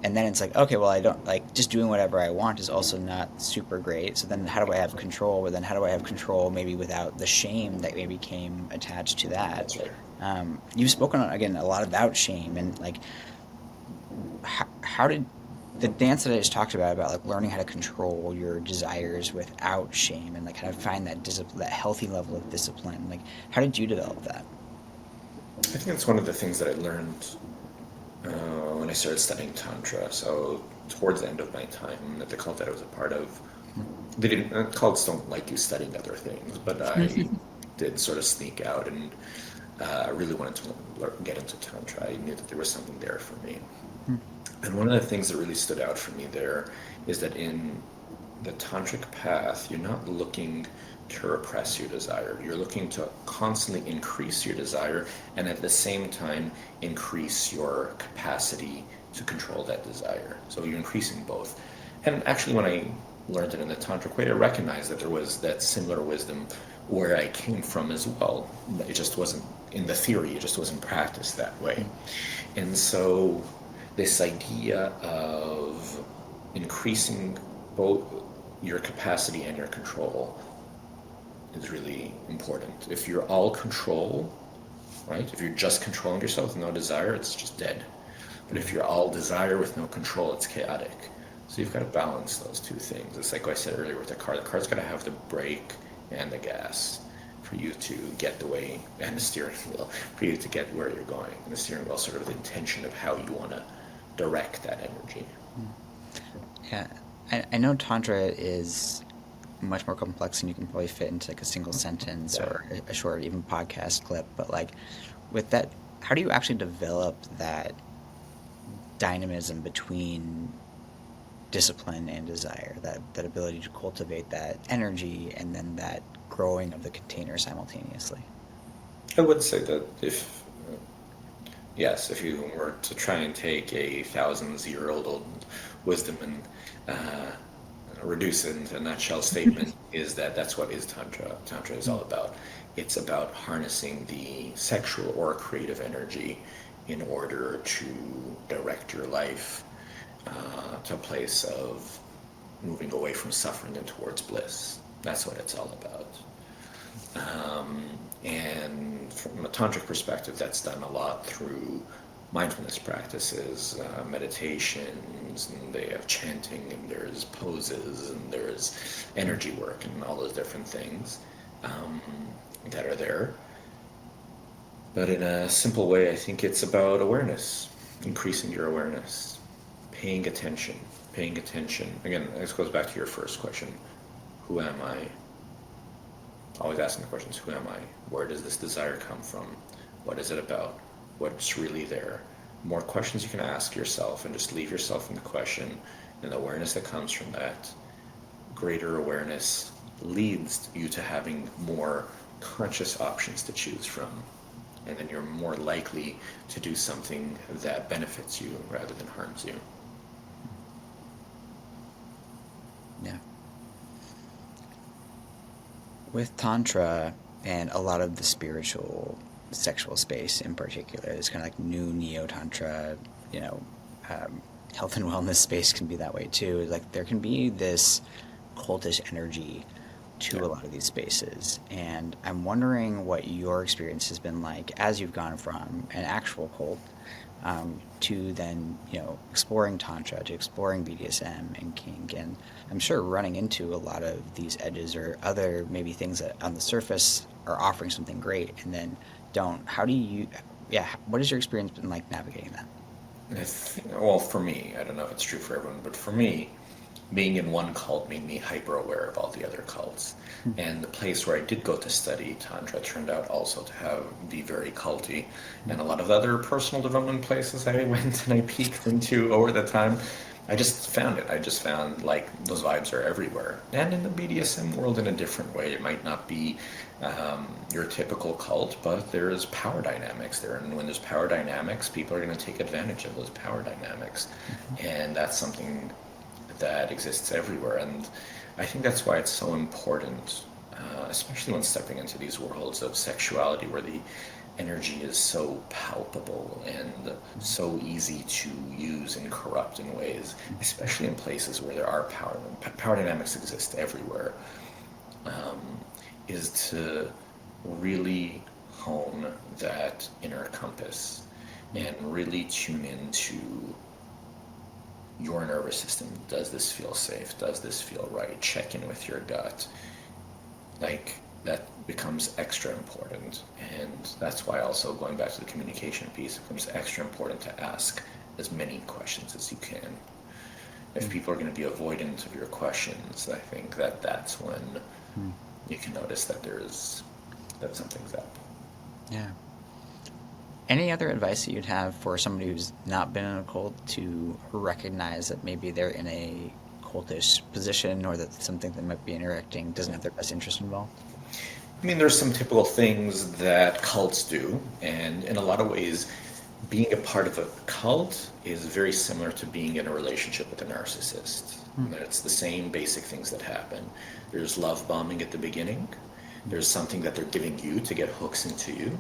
and then it's like, okay, well, I don't like just doing whatever I want is also not super great. So then how do I have control? But then how do I have control maybe without the shame that maybe came attached to that? That's right. You've spoken again a lot about shame and like how did the dance that I just talked about like learning how to control your desires without shame and like how to find that discipline, that healthy level of discipline. Like, how did you develop that? I think it's one of the things that I learned when I started studying Tantra. So towards the end of my time at the cult that I was a part of, they didn't cults don't like you studying other things, but I did sort of sneak out and I really wanted to get into Tantra. I knew that there was something there for me. And one of the things that really stood out for me there is that in the tantric path, you're not looking to repress your desire. You're looking to constantly increase your desire and at the same time increase your capacity to control that desire. So you're increasing both. And actually, when I learned it in the tantric way, I recognized that there was that similar wisdom where I came from as well. It just wasn't in the theory, it just wasn't practiced that way. And so this idea of increasing both your capacity and your control is really important. If you're all control, right? If you're just controlling yourself with no desire, it's just dead. But if you're all desire with no control, it's chaotic. So you've got to balance those two things. It's like what I said earlier with the car's got to have the brake and the gas for you to get the way, and the steering wheel, for you to get where you're going. And the steering wheel is sort of the intention of how you want to direct that energy. Yeah, I know Tantra is much more complex than you can probably fit into like a single sentence Yeah. or a short even podcast clip. But like with that, how do you actually develop that dynamism between discipline and desire, that ability to cultivate that energy and then that growing of the container simultaneously? I would say that yes, if you were to try and take a thousands-year-old wisdom and reduce it into a nutshell statement, is that that's what is Tantra. Tantra is all about. It's about harnessing the sexual or creative energy in order to direct your life to a place of moving away from suffering and towards bliss. That's what it's all about. And from a tantric perspective, that's done a lot through mindfulness practices, meditations, and they have chanting, and there's poses, and there's energy work, and all those different things that are there. But in a simple way, I think it's about awareness, increasing your awareness, paying attention, paying attention. Again, this goes back to your first question. Who am I? Always asking the questions, who am I? Where does this desire come from? What is it about? What's really there? More questions you can ask yourself and just leave yourself in the question and the awareness that comes from that. Greater awareness leads you to having more conscious options to choose from. And then you're more likely to do something that benefits you rather than harms you. Yeah. With Tantra and a lot of the spiritual sexual space in particular, it's kind of like new Neo Tantra, you know, health and wellness space can be that way too. Like there can be this cultish energy to a lot of these spaces. And I'm wondering what your experience has been like as you've gone from an actual cult to then, you know, exploring Tantra, to exploring BDSM and Kink. And I'm sure running into a lot of these edges or other maybe things that on the surface are offering something great and then don't. How do you, yeah, what has your experience been like navigating that? Well, for me, I don't know if it's true for everyone, but for me, being in one cult made me hyper aware of all the other cults. And the place where I did go to study Tantra turned out also to be very culty. And a lot of other personal development places I went and I peeked into over the time, I just found it. I just found like those vibes are everywhere. And in the BDSM world in a different way. It might not be your typical cult, but there's power dynamics there. And when there's power dynamics, people are going to take advantage of those power dynamics. And that's something that exists everywhere. And I think that's why it's so important, especially when stepping into these worlds of sexuality where the energy is so palpable and so easy to use and corrupt in ways, especially in places where there are power dynamics exist everywhere, is to really hone that inner compass and really tune into your nervous system. Does this feel safe? Does this feel right? Check in with your gut. Like, that becomes extra important. And that's why also, going back to the communication piece, it becomes extra important to ask as many questions as you can. If people are going to be avoidant of your questions, I think that that's when you can notice that that something's up. Yeah. Any other advice that you'd have for somebody who's not been in a cult to recognize that maybe they're in a cultish position, or that something that might be interacting doesn't have their best interest involved? I mean, there's some typical things that cults do, and in a lot of ways, being a part of a cult is very similar to being in a relationship with a narcissist. It's the same basic things that happen. There's love bombing at the beginning. There's something that they're giving you to get hooks into you.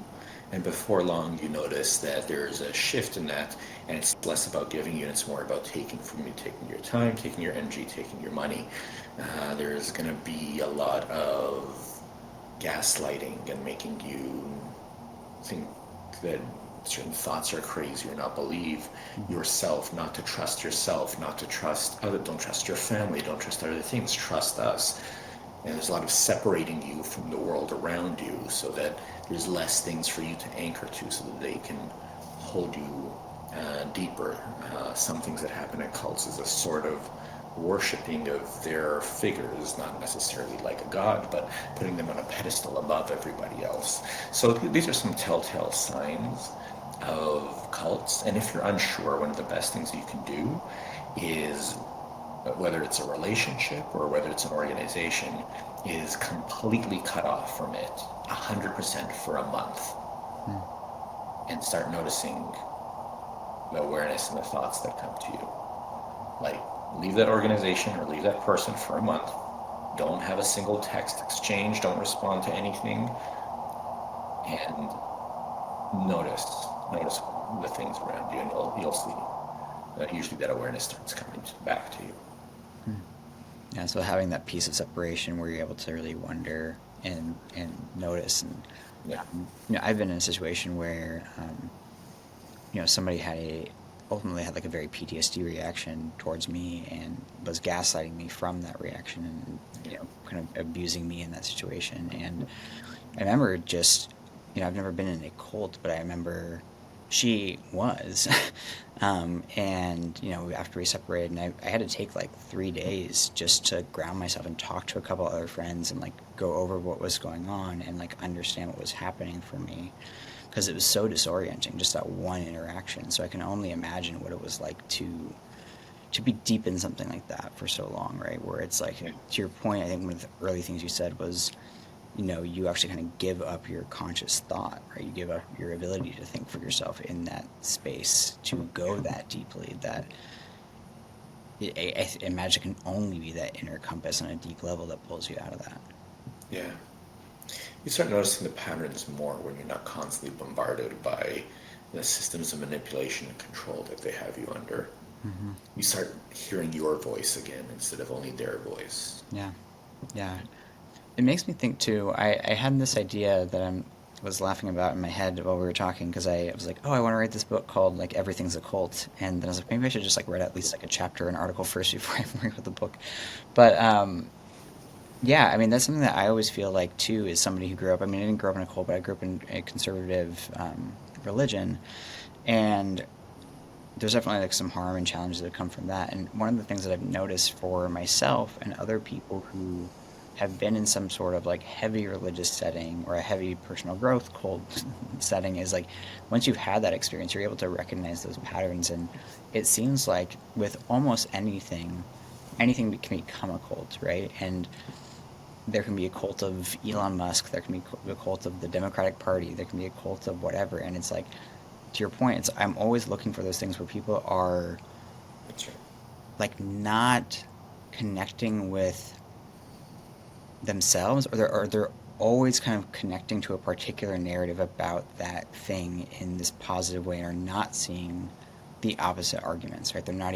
And before long, you notice that there's a shift in that, and it's less about giving you, and it's more about taking from you, taking your time, taking your energy, taking your money. There's going to be a lot of gaslighting and making you think that certain thoughts are crazy or not believe yourself, not to trust yourself, not to trust other, don't trust your family, don't trust other things, trust us. And there's a lot of separating you from the world around you so that there's less things for you to anchor to, so that they can hold you deeper. Some things that happen in cults is a sort of worshipping of their figures, not necessarily like a god, but putting them on a pedestal above everybody else. So these are some telltale signs of cults. And if you're unsure, one of the best things you can do is, whether it's a relationship or whether it's an organization, is completely cut off from it 100% for a month, and start noticing the awareness and the thoughts that come to you. Like, leave that organization or leave that person for a month. Don't have a single text exchange. Don't respond to anything. And notice the things around you, and you'll see that usually that awareness starts coming back to you. Yeah, so having that piece of separation where you're able to really wonder and notice. And Yeah. I've been in a situation where somebody ultimately had like a very PTSD reaction towards me, and was gaslighting me from that reaction, and kind of abusing me in that situation. And I remember just, I've never been in a cult, but I remember she was. And after we separated, and I had to take like 3 days just to ground myself and talk to a couple other friends, and like go over what was going on, and like understand what was happening for me, because it was so disorienting, just that one interaction. So I can only imagine what it was like to be deep in something like that for so long, right? Where it's like, to your point, I think one of the early things you said was, you actually kind of give up your conscious thought, right? You give up your ability to think for yourself in that space, to go that deeply. That I imagine it can only be that inner compass on a deep level that pulls you out of that. Yeah. You start noticing the patterns more when you're not constantly bombarded by the systems of manipulation and control that they have you under. Mm-hmm. You start hearing your voice again instead of only their voice. Yeah, yeah. It makes me think too. I had this idea that I was laughing about in my head while we were talking, because I was like, oh, I want to write this book called like Everything's a Cult, and then I was like, maybe I should just like write at least like a chapter, an article first before I write the book. But yeah, I mean, that's something that I always feel like too, is somebody who grew up. I mean, I didn't grow up in a cult, but I grew up in a conservative religion, and there's definitely like some harm and challenges that come from that. And one of the things that I've noticed for myself and other people who have been in some sort of like heavy religious setting or a heavy personal growth cult setting is like, once you've had that experience, you're able to recognize those patterns. And it seems like with almost anything can become a cult, right? And there can be a cult of Elon Musk, there can be a cult of the Democratic Party, there can be a cult of whatever. And it's like, to your point, I'm always looking for those things where people are That's right. like not connecting with themselves, or they're always kind of connecting to a particular narrative about that thing in this positive way and are not seeing the opposite arguments, right? They're not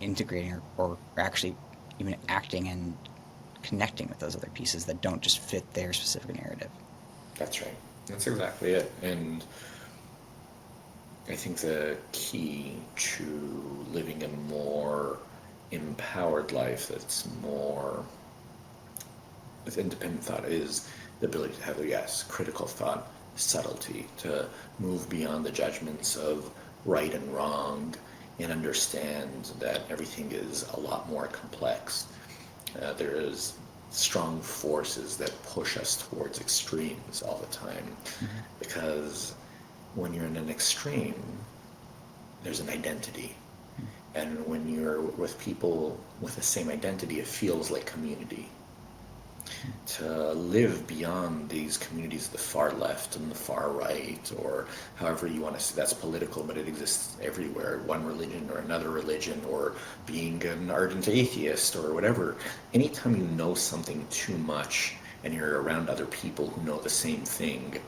integrating or actually even acting and connecting with those other pieces that don't just fit their specific narrative. That's right. That's exactly it. And I think the key to living a more empowered life that's more with independent thought is the ability to have, yes, critical thought, subtlety, to move beyond the judgments of right and wrong and understand that everything is a lot more complex. There is strong forces that push us towards extremes all the time, because when you're in an extreme, there's an identity. And when you're with people with the same identity, it feels like community. To live beyond these communities, the far left and the far right, or however you want to say that's political, but it exists everywhere, one religion or another religion, or being an ardent atheist or whatever. Anytime you know something too much and you're around other people who know the same thing,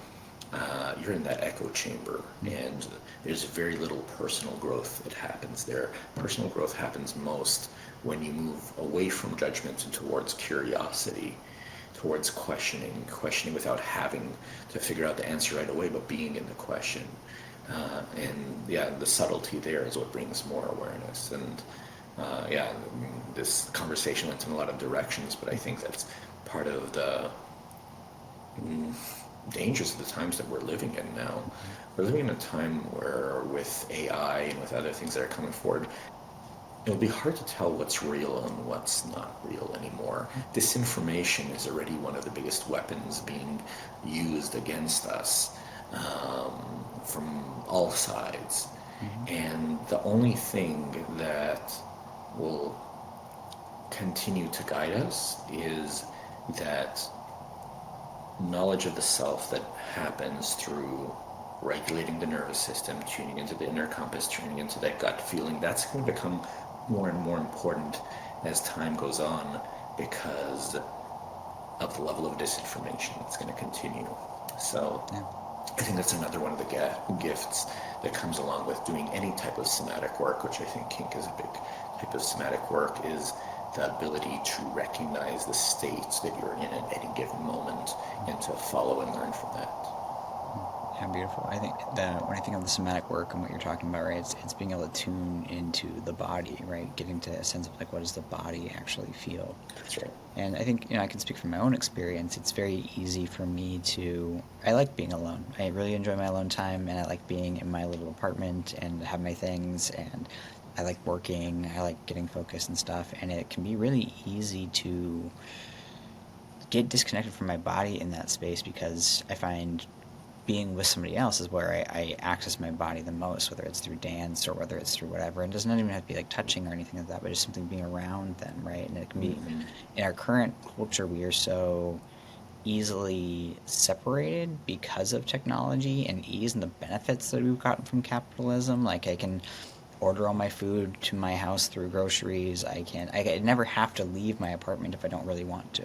you're in that echo chamber, and there's very little personal growth that happens there. Personal growth happens most when you move away from judgment and towards curiosity, towards questioning without having to figure out the answer right away, but being in the question. And yeah, the subtlety there is what brings more awareness. And yeah, this conversation went in a lot of directions, but I think that's part of the dangers of the times that we're living in now. We're living in a time where, with AI and with other things that are coming forward, it'll be hard to tell what's real and what's not real anymore. Disinformation is already one of the biggest weapons being used against us, from all sides. And the only thing that will continue to guide us is that knowledge of the self that happens through regulating the nervous system, tuning into the inner compass, tuning into that gut feeling. That's going to become more and more important as time goes on, because of the level of disinformation that's going to continue. So I think that's another one of the gifts that comes along with doing any type of somatic work, which I think kink is a big type of somatic work, is the ability to recognize the states that you're in at any given moment and to follow and learn from that. Yeah, beautiful. I think that when I think of the somatic work and what you're talking about, right, it's being able to tune into the body, right, getting to a sense of like, what does the body actually feel? That's right. And I think, I can speak from my own experience. It's very easy for me I like being alone. I really enjoy my alone time, and I like being in my little apartment and have my things, and I like working, I like getting focused and stuff, and it can be really easy to get disconnected from my body in that space, because I find being with somebody else is where I access my body the most, whether it's through dance or whether it's through whatever. And it doesn't even have to be like touching or anything like that, but just something being around them, right? And it can be, in our current culture, we are so easily separated because of technology and ease and the benefits that we've gotten from capitalism. Like, I can order all my food to my house through groceries. I never have to leave my apartment if I don't really want to,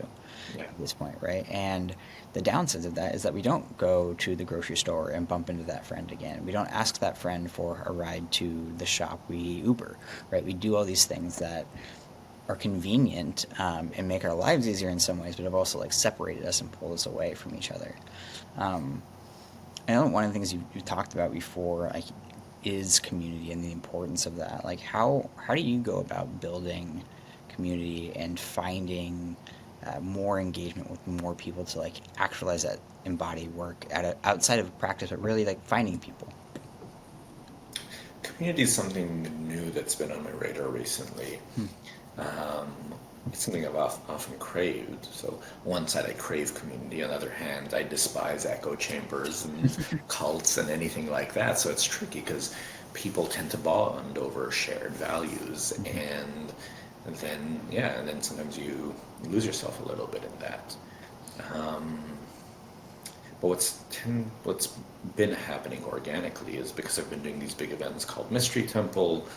at this point, right? And the downside of that is that we don't go to the grocery store and bump into that friend again. We don't ask that friend for a ride to the shop. We Uber, right? We do all these things that are convenient, and make our lives easier in some ways, but have also like separated us and pulled us away from each other. I know one of the things you talked about before, like, is community and the importance of that. Like, how do you go about building community and finding more engagement with more people to like actualize that embodied work outside of practice, but really like finding people? Community is something new that's been on my radar recently. It's something I've often craved. So on one side I crave community, on the other hand I despise echo chambers and cults and anything like that. So it's tricky because people tend to bond over shared values, and then sometimes you lose yourself a little bit in that. But what's been happening organically is because I've been doing these big events called Mystery Temple,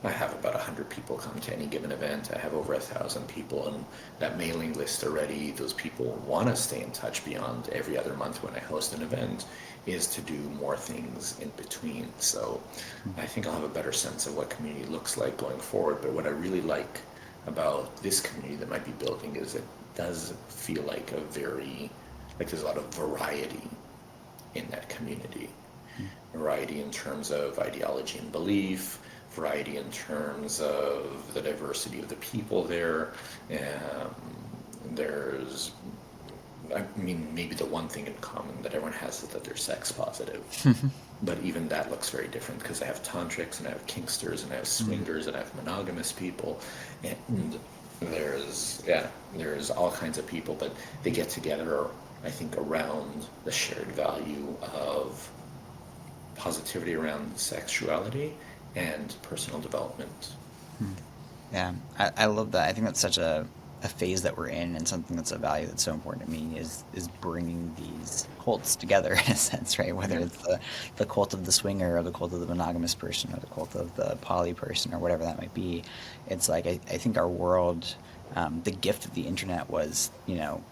I have about 100 people come to any given event. I have over 1,000 people on that mailing list already. Those people want to stay in touch beyond every other month when I host an event, is to do more things in between. So I think I'll have a better sense of what community looks like going forward. But what I really like about this community that might be building is it does feel like like there's a lot of variety in that community. Variety in terms of ideology and belief, variety in terms of the diversity of the people there. There's, I mean, maybe the one thing in common that everyone has is that they're sex positive. But even that looks very different because I have tantrics and I have kinksters and I have swingers and I have monogamous people. And there's all kinds of people, but they get together, I think, around the shared value of positivity around sexuality and personal development. Yeah, I love that. I think that's such a phase that we're in, and something that's a value that's so important to me is bringing these cults together in a sense, right? Whether it's the cult of the swinger or the cult of the monogamous person or the cult of the poly person or whatever that might be. It's like I think our world, the gift of the internet was,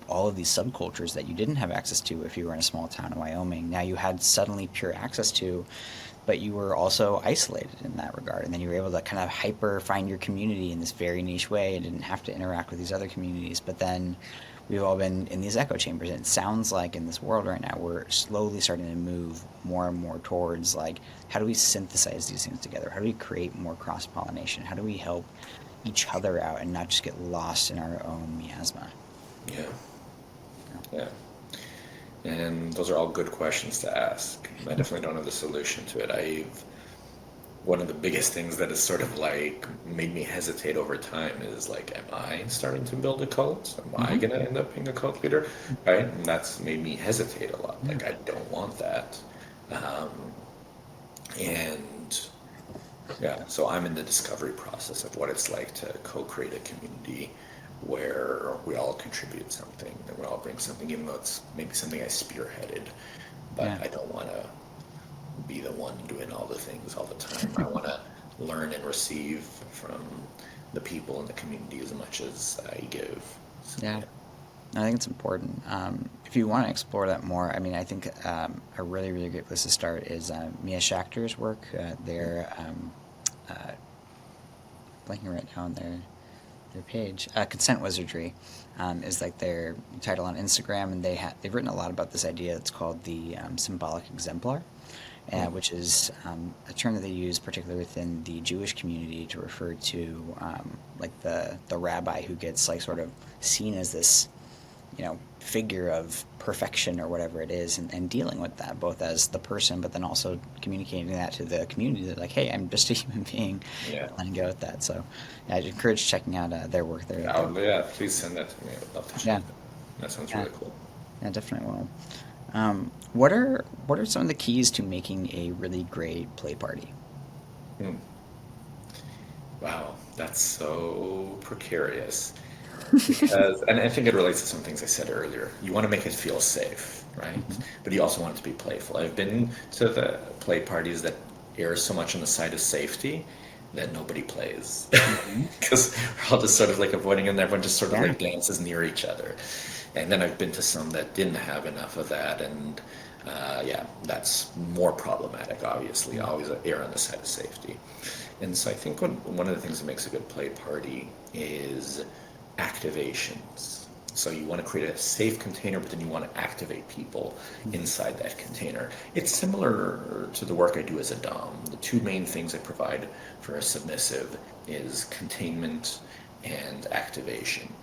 all of these subcultures that you didn't have access to if you were in a small town in Wyoming. Now you had suddenly pure access to, but you were also isolated in that regard. And then you were able to kind of hyper find your community in this very niche way and didn't have to interact with these other communities. But then we've all been in these echo chambers. And it sounds like in this world right now, we're slowly starting to move more and more towards like, how do we synthesize these things together? How do we create more cross-pollination? How do we help each other out and not just get lost in our own miasma? Yeah. Yeah. And those are all good questions to ask. I definitely don't have the solution to it. One of the biggest things that has sort of like made me hesitate over time is like, am I starting to build a cult? Am I going to end up being a cult leader? Right? And that's made me hesitate a lot. Like, I don't want that. And yeah, so I'm in the discovery process of what it's like to co-create a community where we all contribute something, and we all bring something, even though it's maybe something I spearheaded. But Yeah. I don't want to be the one doing all the things all the time. I want to learn and receive from the people in the community as much as I give. So, Yeah. I think it's important. If you want to explore that more, I mean, I think a really, really great place to start is Mia Schachter's work. They're blanking right now on their page. Consent Wizardry is like their title on Instagram, and they've written a lot about this idea. It's called the symbolic exemplar, which is a term that they use particularly within the Jewish community to refer to like the rabbi who gets like sort of seen as this figure of perfection or whatever it is, and dealing with that both as the person, but then also communicating that to the community that like, hey, I'm just a human being, yeah. letting go with that. So yeah, I'd encourage checking out their work. Yeah, please send that to me. I would love to check Yeah. it. That sounds Yeah. really cool. Yeah, definitely will. What are some of the keys to making a really great play party? Wow, that's so precarious. Because, and I think it relates to some things I said earlier. You want to make it feel safe, right? But you also want it to be playful. I've been to the play parties that err so much on the side of safety that nobody plays. Because we're all just sort of like avoiding it, and everyone just sort of Yeah. like dances near each other. And then I've been to some that didn't have enough of that, and yeah, that's more problematic, obviously. Always err on the side of safety. And so I think one of the things that makes a good play party is activations. So you want to create a safe container, but then you want to activate people inside that container. It's similar to the work I do as a Dom. The two main things I provide for a submissive is containment and activation.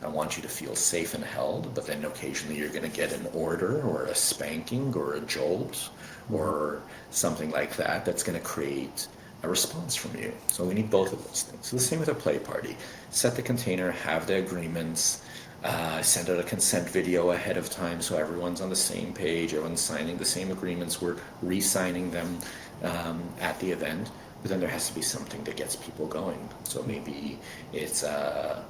I want you to feel safe and held, but then occasionally you're going to get an order or a spanking or a jolt or something like that that's going to create a response from you. So we need both of those things. So the same with a play party. Set the container, have the agreements, send out a consent video ahead of time so everyone's on the same page, everyone's signing the same agreements, we're re-signing them at the event. But then there has to be something that gets people going. So maybe it's an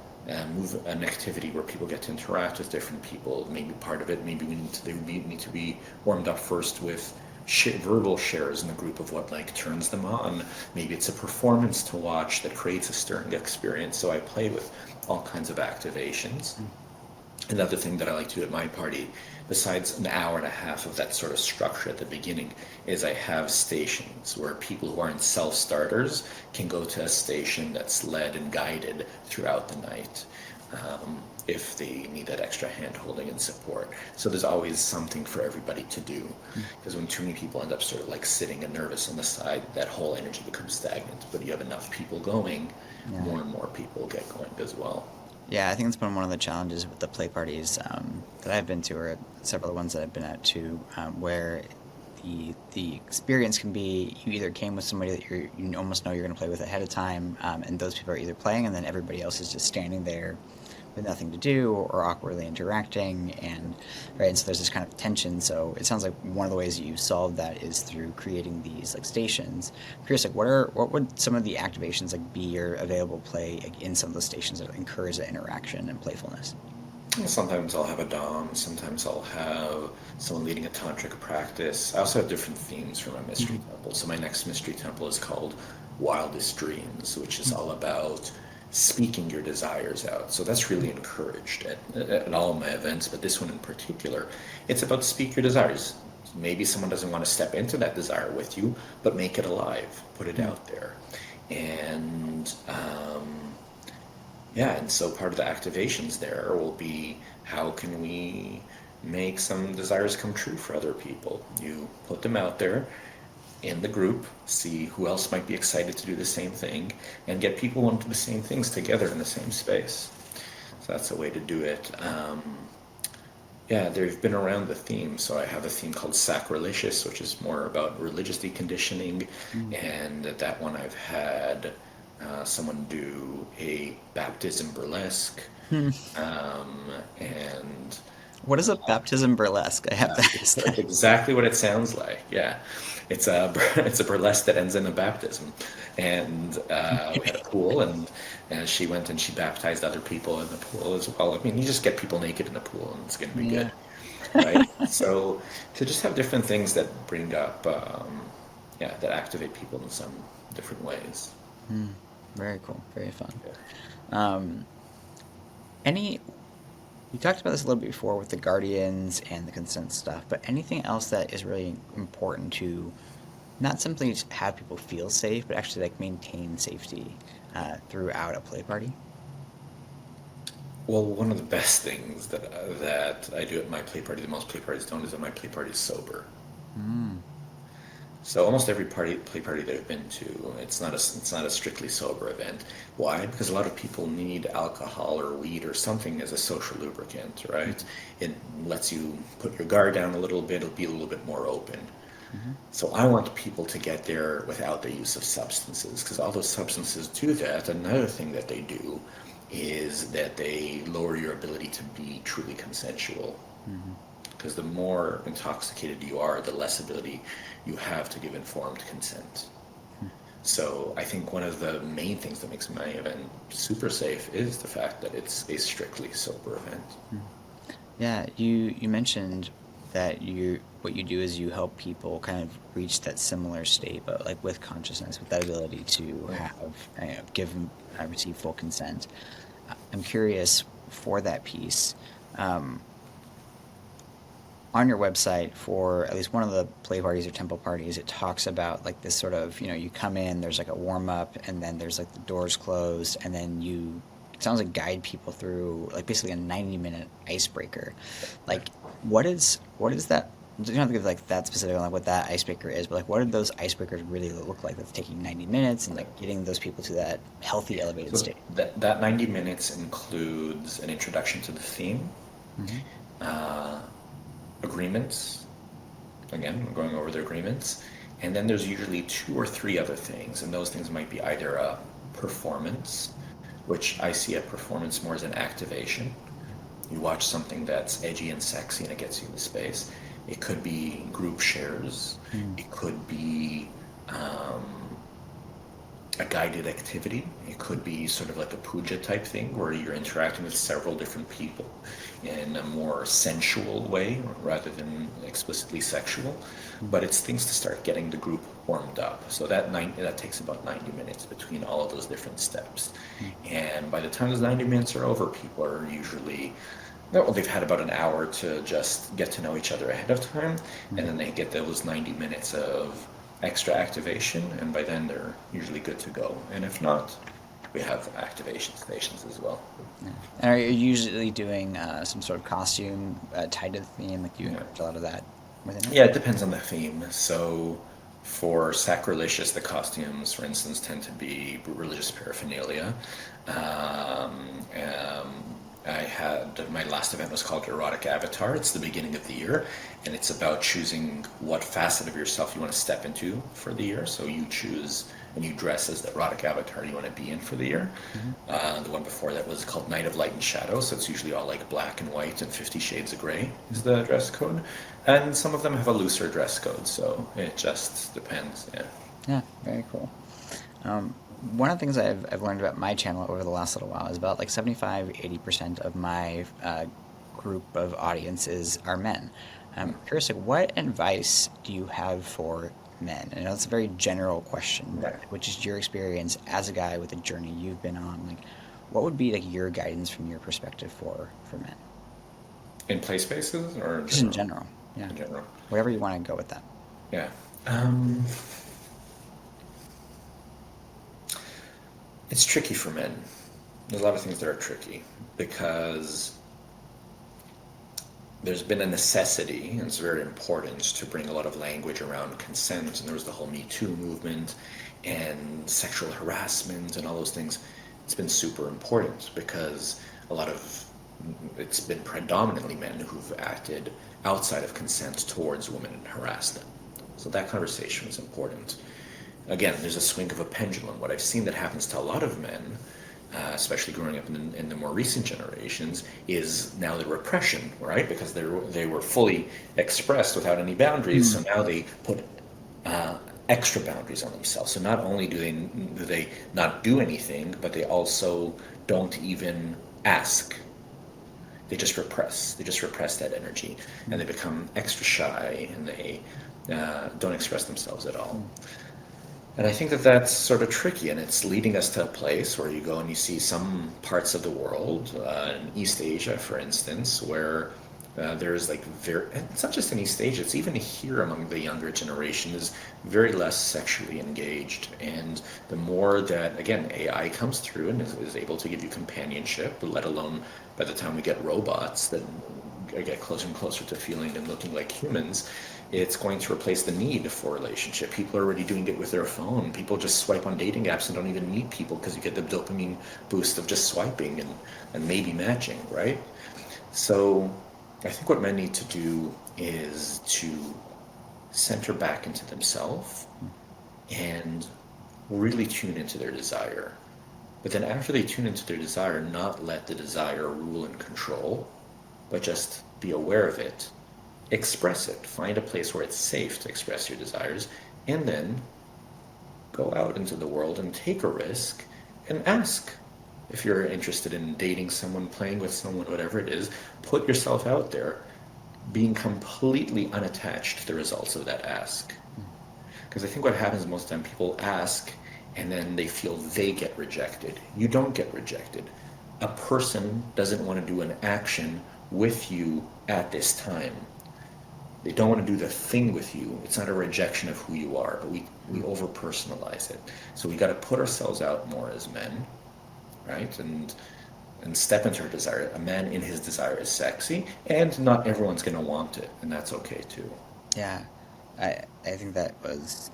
activity where people get to interact with different people. Maybe part of it, maybe they need to be warmed up first with verbal shares in the group of what like turns them on. Maybe it's a performance to watch that creates a stirring experience. So I play with all kinds of activations. Another thing that I like to do at my party, besides an hour and a half of that sort of structure at the beginning, is I have stations where people who aren't self-starters can go to a station that's led and guided throughout the night. If they need that extra hand holding and support. So there's always something for everybody to do. Because when too many people end up sort of like sitting and nervous on the side, that whole energy becomes stagnant. But you have enough people going, more and more people get going as well. Yeah, I think it's been one of the challenges with the play parties that I've been to, or several ones that I've been at too, where the experience can be you either came with somebody that you almost know you're going to play with ahead of time, and those people are either playing, and then everybody else is just standing there with nothing to do or awkwardly interacting, and right, and so there's this kind of tension. So it sounds like one of the ways that you solve that is through creating these like stations. I'm curious, like what would some of the activations like be or available play like, in some of those stations that encourage that interaction and playfulness? Sometimes I'll have a dom, sometimes I'll have someone leading a tantric practice. I also have different themes for my mystery temple. So my next mystery temple is called Wildest Dreams, which is all about speaking your desires out. So that's really encouraged at all of my events, but this one in particular, it's about speak your desires. Maybe someone doesn't want to step into that desire with you, but make it alive, put it out there. And yeah, and so part of the activations there will be how can we make some desires come true for other people? You put them out there in the group, see who else might be excited to do the same thing, and get people wanting the same things together in the same space. So that's a way to do it. Yeah, they've been around the theme. So I have a theme called Sacrilegious, which is more about religious deconditioning, and that one I've had someone do a baptism burlesque, and What is a baptism burlesque? I have to ask it's that. exactly what it sounds like. Yeah, it's a it's a burlesque that ends in a baptism, and we had a pool, and she went and she baptized other people in the pool as well. I mean, you just get people naked in the pool, and it's going to be Yeah. good, right? So to just have different things that bring up, yeah, that activate people in some different ways. Very cool. Very fun. Yeah. Um, any You talked about this a little bit before with the guardians and the consent stuff, but anything else that is really important to not simply just have people feel safe, but actually like maintain safety throughout a play party? Well, one of the best things that I do at my play party, that most play parties don't, is that my play party is sober. So almost every play party that I've been to, it's not a strictly sober event. Why? Because a lot of people need alcohol or weed or something as a social lubricant, right? It lets you put your guard down a little bit. It'll be a little bit more open. So I want people to get there without the use of substances, because all those substances do that. Another thing that they do is that they lower your ability to be truly consensual. Because the more intoxicated you are, the less ability you have to give informed consent. So I think one of the main things that makes my event super safe is the fact that it's a strictly sober event. Yeah, you mentioned that what you do is you help people kind of reach that similar state, but like with consciousness, with that ability to have give and receive full consent. I'm curious for that piece. On your website, for at least one of the play parties or temple parties, it talks about like this sort of, you come in, there's like a warm up, and then there's like the doors closed, and then it sounds like guide people through like basically a 90-minute icebreaker. Like, what is that? You don't have to give like that specific on like what that icebreaker is, but like what do those icebreakers really look like? That's taking 90 minutes and like getting those people to that healthy, elevated So state. that 90 minutes includes an introduction to the theme, agreements. Again, we're going over the agreements. And then there's usually 2 or 3 other things, and those things might be either a performance, which I see a performance more as an activation. You watch something that's edgy and sexy and it gets you in the space. It could be group shares. It could be a guided activity. It could be sort of like a puja type thing where you're interacting with several different people in a more sensual way rather than explicitly sexual. But it's things to start getting the group warmed up. So that takes about 90 minutes between all of those different steps. And by the time those 90 minutes are over, people are usually well, they've had about an hour to just get to know each other ahead of time, and then they get those 90 minutes of extra activation, and by then they're usually good to go. And if not, we have activation stations as well. Yeah. And are you usually doing some sort of costume tied to the theme? Like, do you encourage a lot of that within it? Yeah, it depends on the theme. So for sacrilegious, the costumes, for instance, tend to be religious paraphernalia. I had my last event was called Erotic Avatar. It's the beginning of the year, and it's about choosing what facet of yourself you want to step into for the year. So you choose and you dress as the erotic avatar you want to be in for the year. The one before that was called Night of Light and Shadow, so it's usually all like black and white and 50 Shades of Grey is the dress code. And some of them have a looser dress code, so it just depends. Yeah. Yeah, very cool. One of the things I've learned about my channel over the last little while is about like 75-80% of my group of audiences are men. I'm curious, like, what advice do you have for men? I know it's a very general question, Right. which is your experience as a guy with a journey you've been on. Like, what would be like your guidance from your perspective for men? In play spaces or Just in general, yeah. In general. Whatever you want to go with that. Yeah. It's tricky for men. There's a lot of things that are tricky because there's been a necessity, and it's very important, to bring a lot of language around consent. And there was the whole Me Too movement and sexual harassment and all those things. It's been super important because it's been predominantly men who've acted outside of consent towards women and harassed them. So that conversation was important. Again, there's a swing of a pendulum. What I've seen that happens to a lot of men, especially growing up in the more recent generations, is now the repression, right? Because they were fully expressed without any boundaries, so now they put extra boundaries on themselves. So not only do they not do anything, but they also don't even ask. They just repress. They just repress that energy, and they become extra shy, and they don't express themselves at all. And I think that that's sort of tricky, and it's leading us to a place where you go and you see some parts of the world, in East Asia, for instance, where there's like it's not just in East Asia, it's even here among the younger generation, is very less sexually engaged. And the more that, again, AI comes through and is able to give you companionship, let alone by the time we get robots that get closer and closer to feeling and looking like humans, it's going to replace the need for a relationship. People are already doing it with their phone. People just swipe on dating apps and don't even meet people because you get the dopamine boost of just swiping and maybe matching, right? So I think what men need to do is to center back into themselves and really tune into their desire. But then after they tune into their desire, not let the desire rule and control, but just be aware of it. Express it. Find a place where it's safe to express your desires, and then go out into the world and take a risk and ask. If you're interested in dating someone, playing with someone, whatever it is, put yourself out there, being completely unattached to the results of that ask. Because I think what happens most of the time, people ask and then they feel they get rejected. You don't get rejected. A person doesn't want to do an action with you at this time. They don't want to do the thing with you. It's not a rejection of who you are, but we over-personalize it. So we got to put ourselves out more as men, right? And step into our desire. A man in his desire is sexy, and not everyone's going to want it, and that's okay too. Yeah, I think that was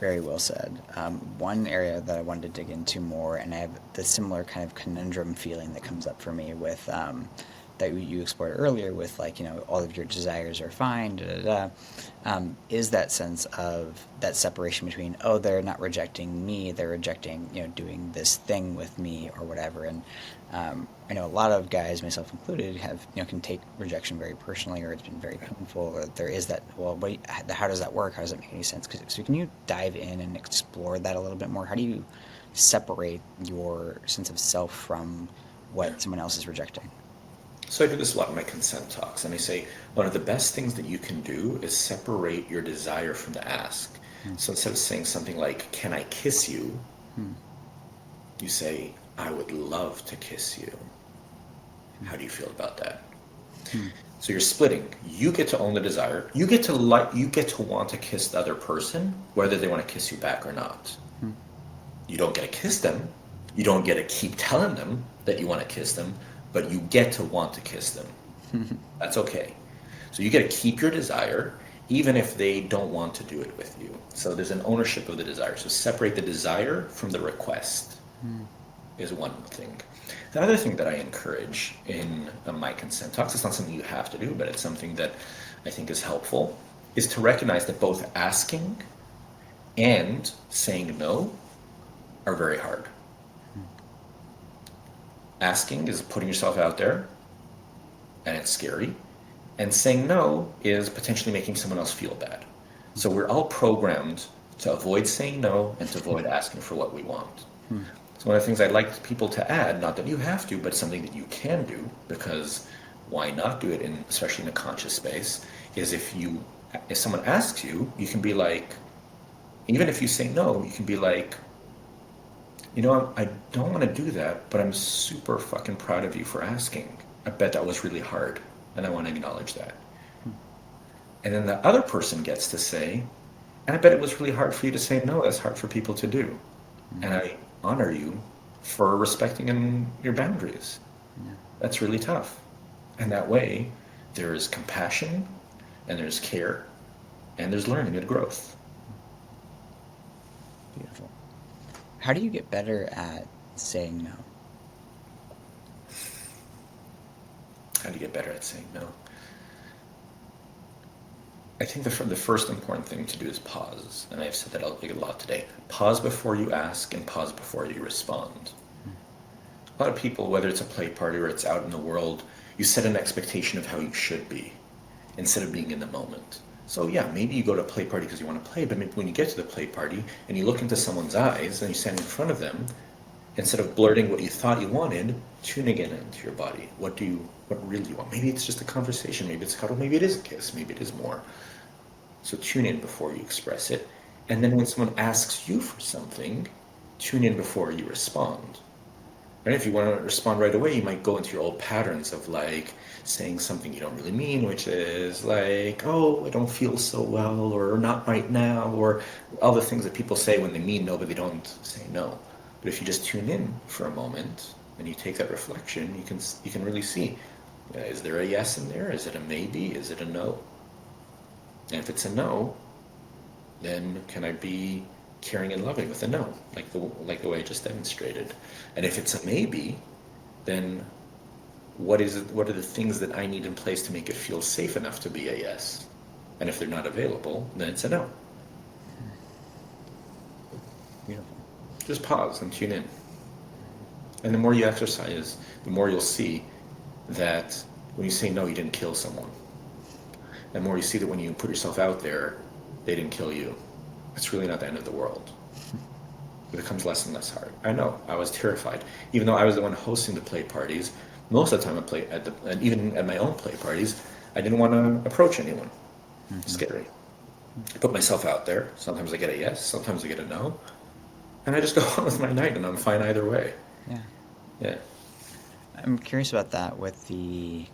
very well said. One area that I wanted to dig into more, and I have the similar kind of conundrum feeling that comes up for me with that you explored earlier with, like, you know, all of your desires are fine, is that sense of that separation between, oh, they're not rejecting me, they're rejecting, you know, doing this thing with me or whatever. And I know a lot of guys, myself included, have, you know, can take rejection very personally, or it's been very painful, or there is that, well, how does that work? How does that make any sense? So can you dive in and explore that a little bit more? How do you separate your sense of self from what someone else is rejecting? So I do this a lot in my consent talks, and I say one of the best things that you can do is separate your desire from the ask. So instead of saying something like, "Can I kiss you?" you say, "I would love to kiss you. How do you feel about that?" So you're splitting. You get to own the desire. You get to you get to want to kiss the other person, whether they want to kiss you back or not. You don't get to kiss them. You don't get to keep telling them that you want to kiss them, but you get to want to kiss them. That's okay. So you get to keep your desire, even if they don't want to do it with you. So there's an ownership of the desire. So separate the desire from the request is one thing. The other thing that I encourage in my consent talks, it's not something you have to do, but it's something that I think is helpful, is to recognize that both asking and saying no are very hard. Asking is putting yourself out there, and it's scary. And saying no is potentially making someone else feel bad. So we're all programmed to avoid saying no and to avoid asking for what we want. So one of the things I'd like people to add, not that you have to, but something that you can do, because why not do it in, especially in a conscious space, is if someone asks you, you can be like, even if you say no, you can be like, I don't want to do that, but I'm super fucking proud of you for asking. I bet that was really hard, and I want to acknowledge that. And then the other person gets to say, and I bet it was really hard for you to say no. That's hard for people to do. And I honor you for respecting your boundaries. That's really tough. And that way, there is compassion, and there's care, and there's learning and growth. Beautiful. How do you get better at saying no? How do you get better at saying no? I think the first important thing to do is pause, and I've said that a lot today. Pause before you ask, and pause before you respond. A lot of people, whether it's a play party or it's out in the world, you set an expectation of how you should be instead of being in the moment. So yeah, maybe you go to a play party because you want to play, but maybe when you get to the play party and you look into someone's eyes and you stand in front of them, instead of blurting what you thought you wanted, tune again into your body. What really you want? Maybe it's just a conversation, maybe it's a cuddle, maybe it is a kiss, maybe it is more. So tune in before you express it. And then when someone asks you for something, tune in before you respond. And if you want to respond right away, you might go into your old patterns of like saying something you don't really mean, which is like, "Oh, I don't feel so well," or "not right now," or all the things that people say when they mean no, but they don't say no. But if you just tune in for a moment and you take that reflection, you can really see, is there a yes in there? Is it a maybe? Is it a no? And if it's a no, then can I be caring and loving with a no, like the way I just demonstrated? And if it's a maybe, then what are the things that I need in place to make it feel safe enough to be a yes? And if they're not available, then it's a no. Beautiful. Just pause and tune in. And the more you exercise, the more you'll see that when you say no, you didn't kill someone. The more you see that when you put yourself out there, they didn't kill you. It's really not the end of the world. It becomes less and less hard. I know, I was terrified. Even though I was the one hosting the play parties, most of the time and even at my own play parties, I didn't want to approach anyone. Scary. I put myself out there. Sometimes I get a yes, sometimes I get a no. And I just go on with my night, and I'm fine either way. Yeah. I'm curious about that with the,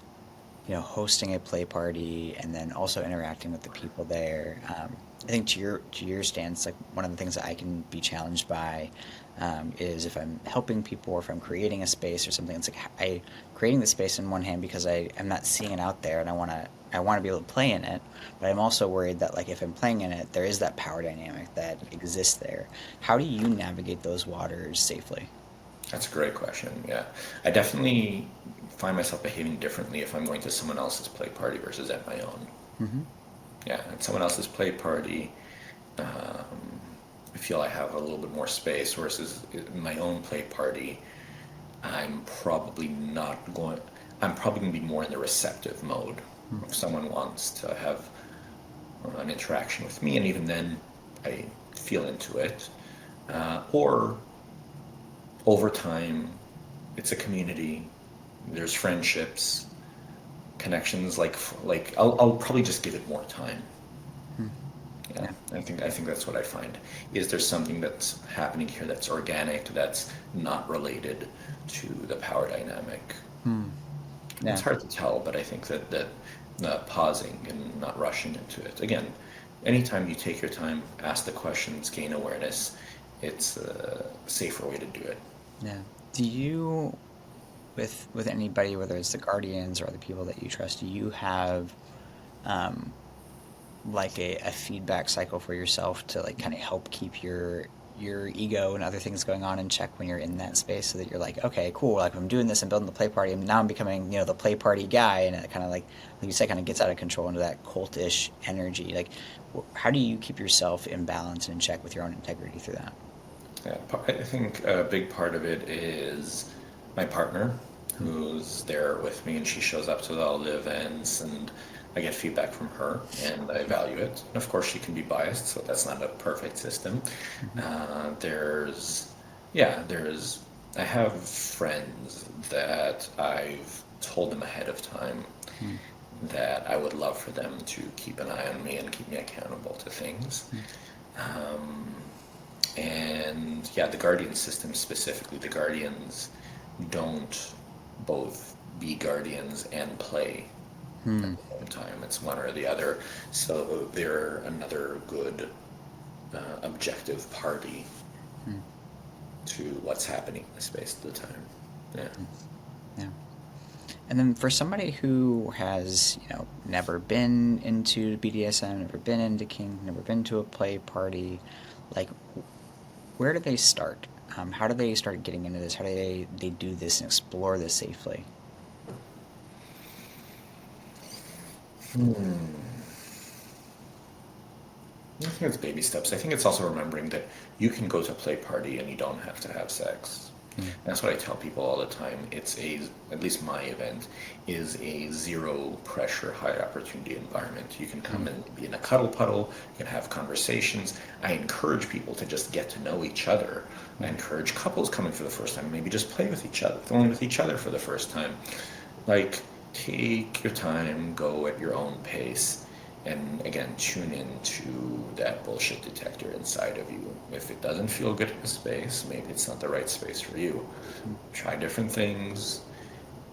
hosting a play party and then also interacting with the people there. I think to your stance, like one of the things that I can be challenged by is if I'm helping people or if I'm creating a space or something. It's like creating the space in one hand because I'm not seeing it out there and I want to be able to play in it, but I'm also worried that like if I'm playing in it, there is that power dynamic that exists there. How do you navigate those waters safely? That's a great question. Yeah, I definitely find myself behaving differently if I'm going to someone else's play party versus at my own. Yeah, at someone else's play party, I feel I have a little bit more space, versus in my own play party, I'm probably going to be more in the receptive mode. If someone wants to have an interaction with me, and even then I feel into it, or over time, it's a community. There's friendships, connections. I'll probably just give it more time. Hmm. Yeah, Yeah. I think that's what I find. Is there something that's happening here that's organic, that's not related to the power dynamic? Hmm. It's Yeah. hard to tell, but I think that pausing and not rushing into it. Again, anytime you take your time, ask the questions, gain awareness, it's a safer way to do it. Yeah. Do you, with anybody, whether it's the guardians or other people that you trust, do you have um, like a feedback cycle for yourself to like kind of help keep your ego and other things going on in check when you're in that space, so that you're like, okay, cool, like I'm doing this and building the play party, and now I'm becoming, the play party guy, and it kind of like you said, kind of gets out of control into that cultish energy. Like, how do you keep yourself in balance and in check with your own integrity through that? Yeah, I think a big part of it is my partner, Hmm. who's there with me, and she shows up to all the events, and I get feedback from her, and I value it. And of course, she can be biased, so that's not a perfect system. Hmm. There's, yeah, there's. I have friends that I've told them ahead of time Hmm. that I would love for them to keep an eye on me and keep me accountable to things. Hmm. And yeah, the guardian system specifically, the guardians don't both be guardians and play at Hmm. the same time. It's one or the other. So they're another good objective party Hmm. to what's happening in the space at the time. Yeah. Hmm. Yeah. And then for somebody who has, never been into BDSM, never been into Kink, never been to a play party, like, where do they start? How do they start getting into this? How do they do this and explore this safely? I think it's baby steps. I think it's also remembering that you can go to a play party and you don't have to have sex. Hmm. That's what I tell people all the time. At least my event, is a zero pressure, high opportunity environment. You can Hmm. come and be in a cuddle puddle, you can have conversations. I encourage people to just get to know each other. I Hmm. encourage couples coming for the first time, maybe just play with each other, only with each other for the first time. Like, take your time, go at your own pace, and again, tune into that bullshit detector inside of you. If it doesn't feel good in a space, maybe it's not the right space for you. Hmm. Try different things.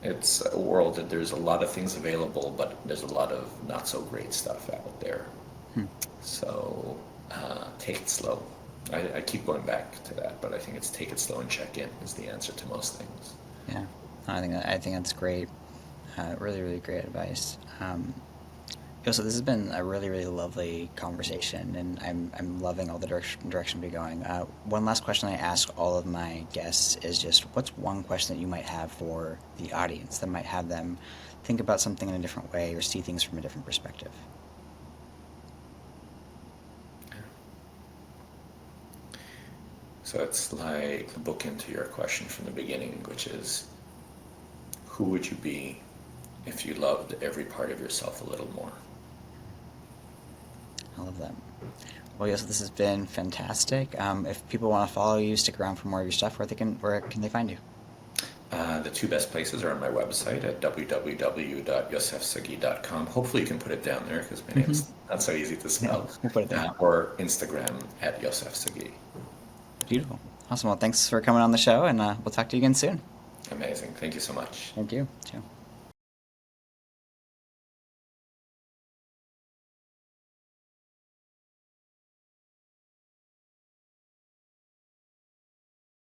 It's a world that there's a lot of things available, but there's a lot of not so great stuff out there. Hmm. So take it slow. I keep going back to that, but I think it's take it slow and check in is the answer to most things. Yeah, I think that's great. Really, really great advice. So this has been a really, really lovely conversation, and I'm loving all the direction we're going. One last question I ask all of my guests is just, what's one question that you might have for the audience that might have them think about something in a different way or see things from a different perspective? So it's like the book into your question from the beginning, which is, who would you be if you loved every part of yourself a little more? I love that. Well, yes, this has been fantastic. If people want to follow you, stick around for more of your stuff, where can they find you? The two best places are on my website at www.yossefsagi.com. Hopefully you can put it down there because my Hmm. name's not so easy to Yeah, spell. we'll put it there. Or Instagram at Yossef Sagi. Beautiful. Awesome. Well, thanks for coming on the show, and we'll talk to you again soon. Amazing. Thank you so much. Thank you. Ciao.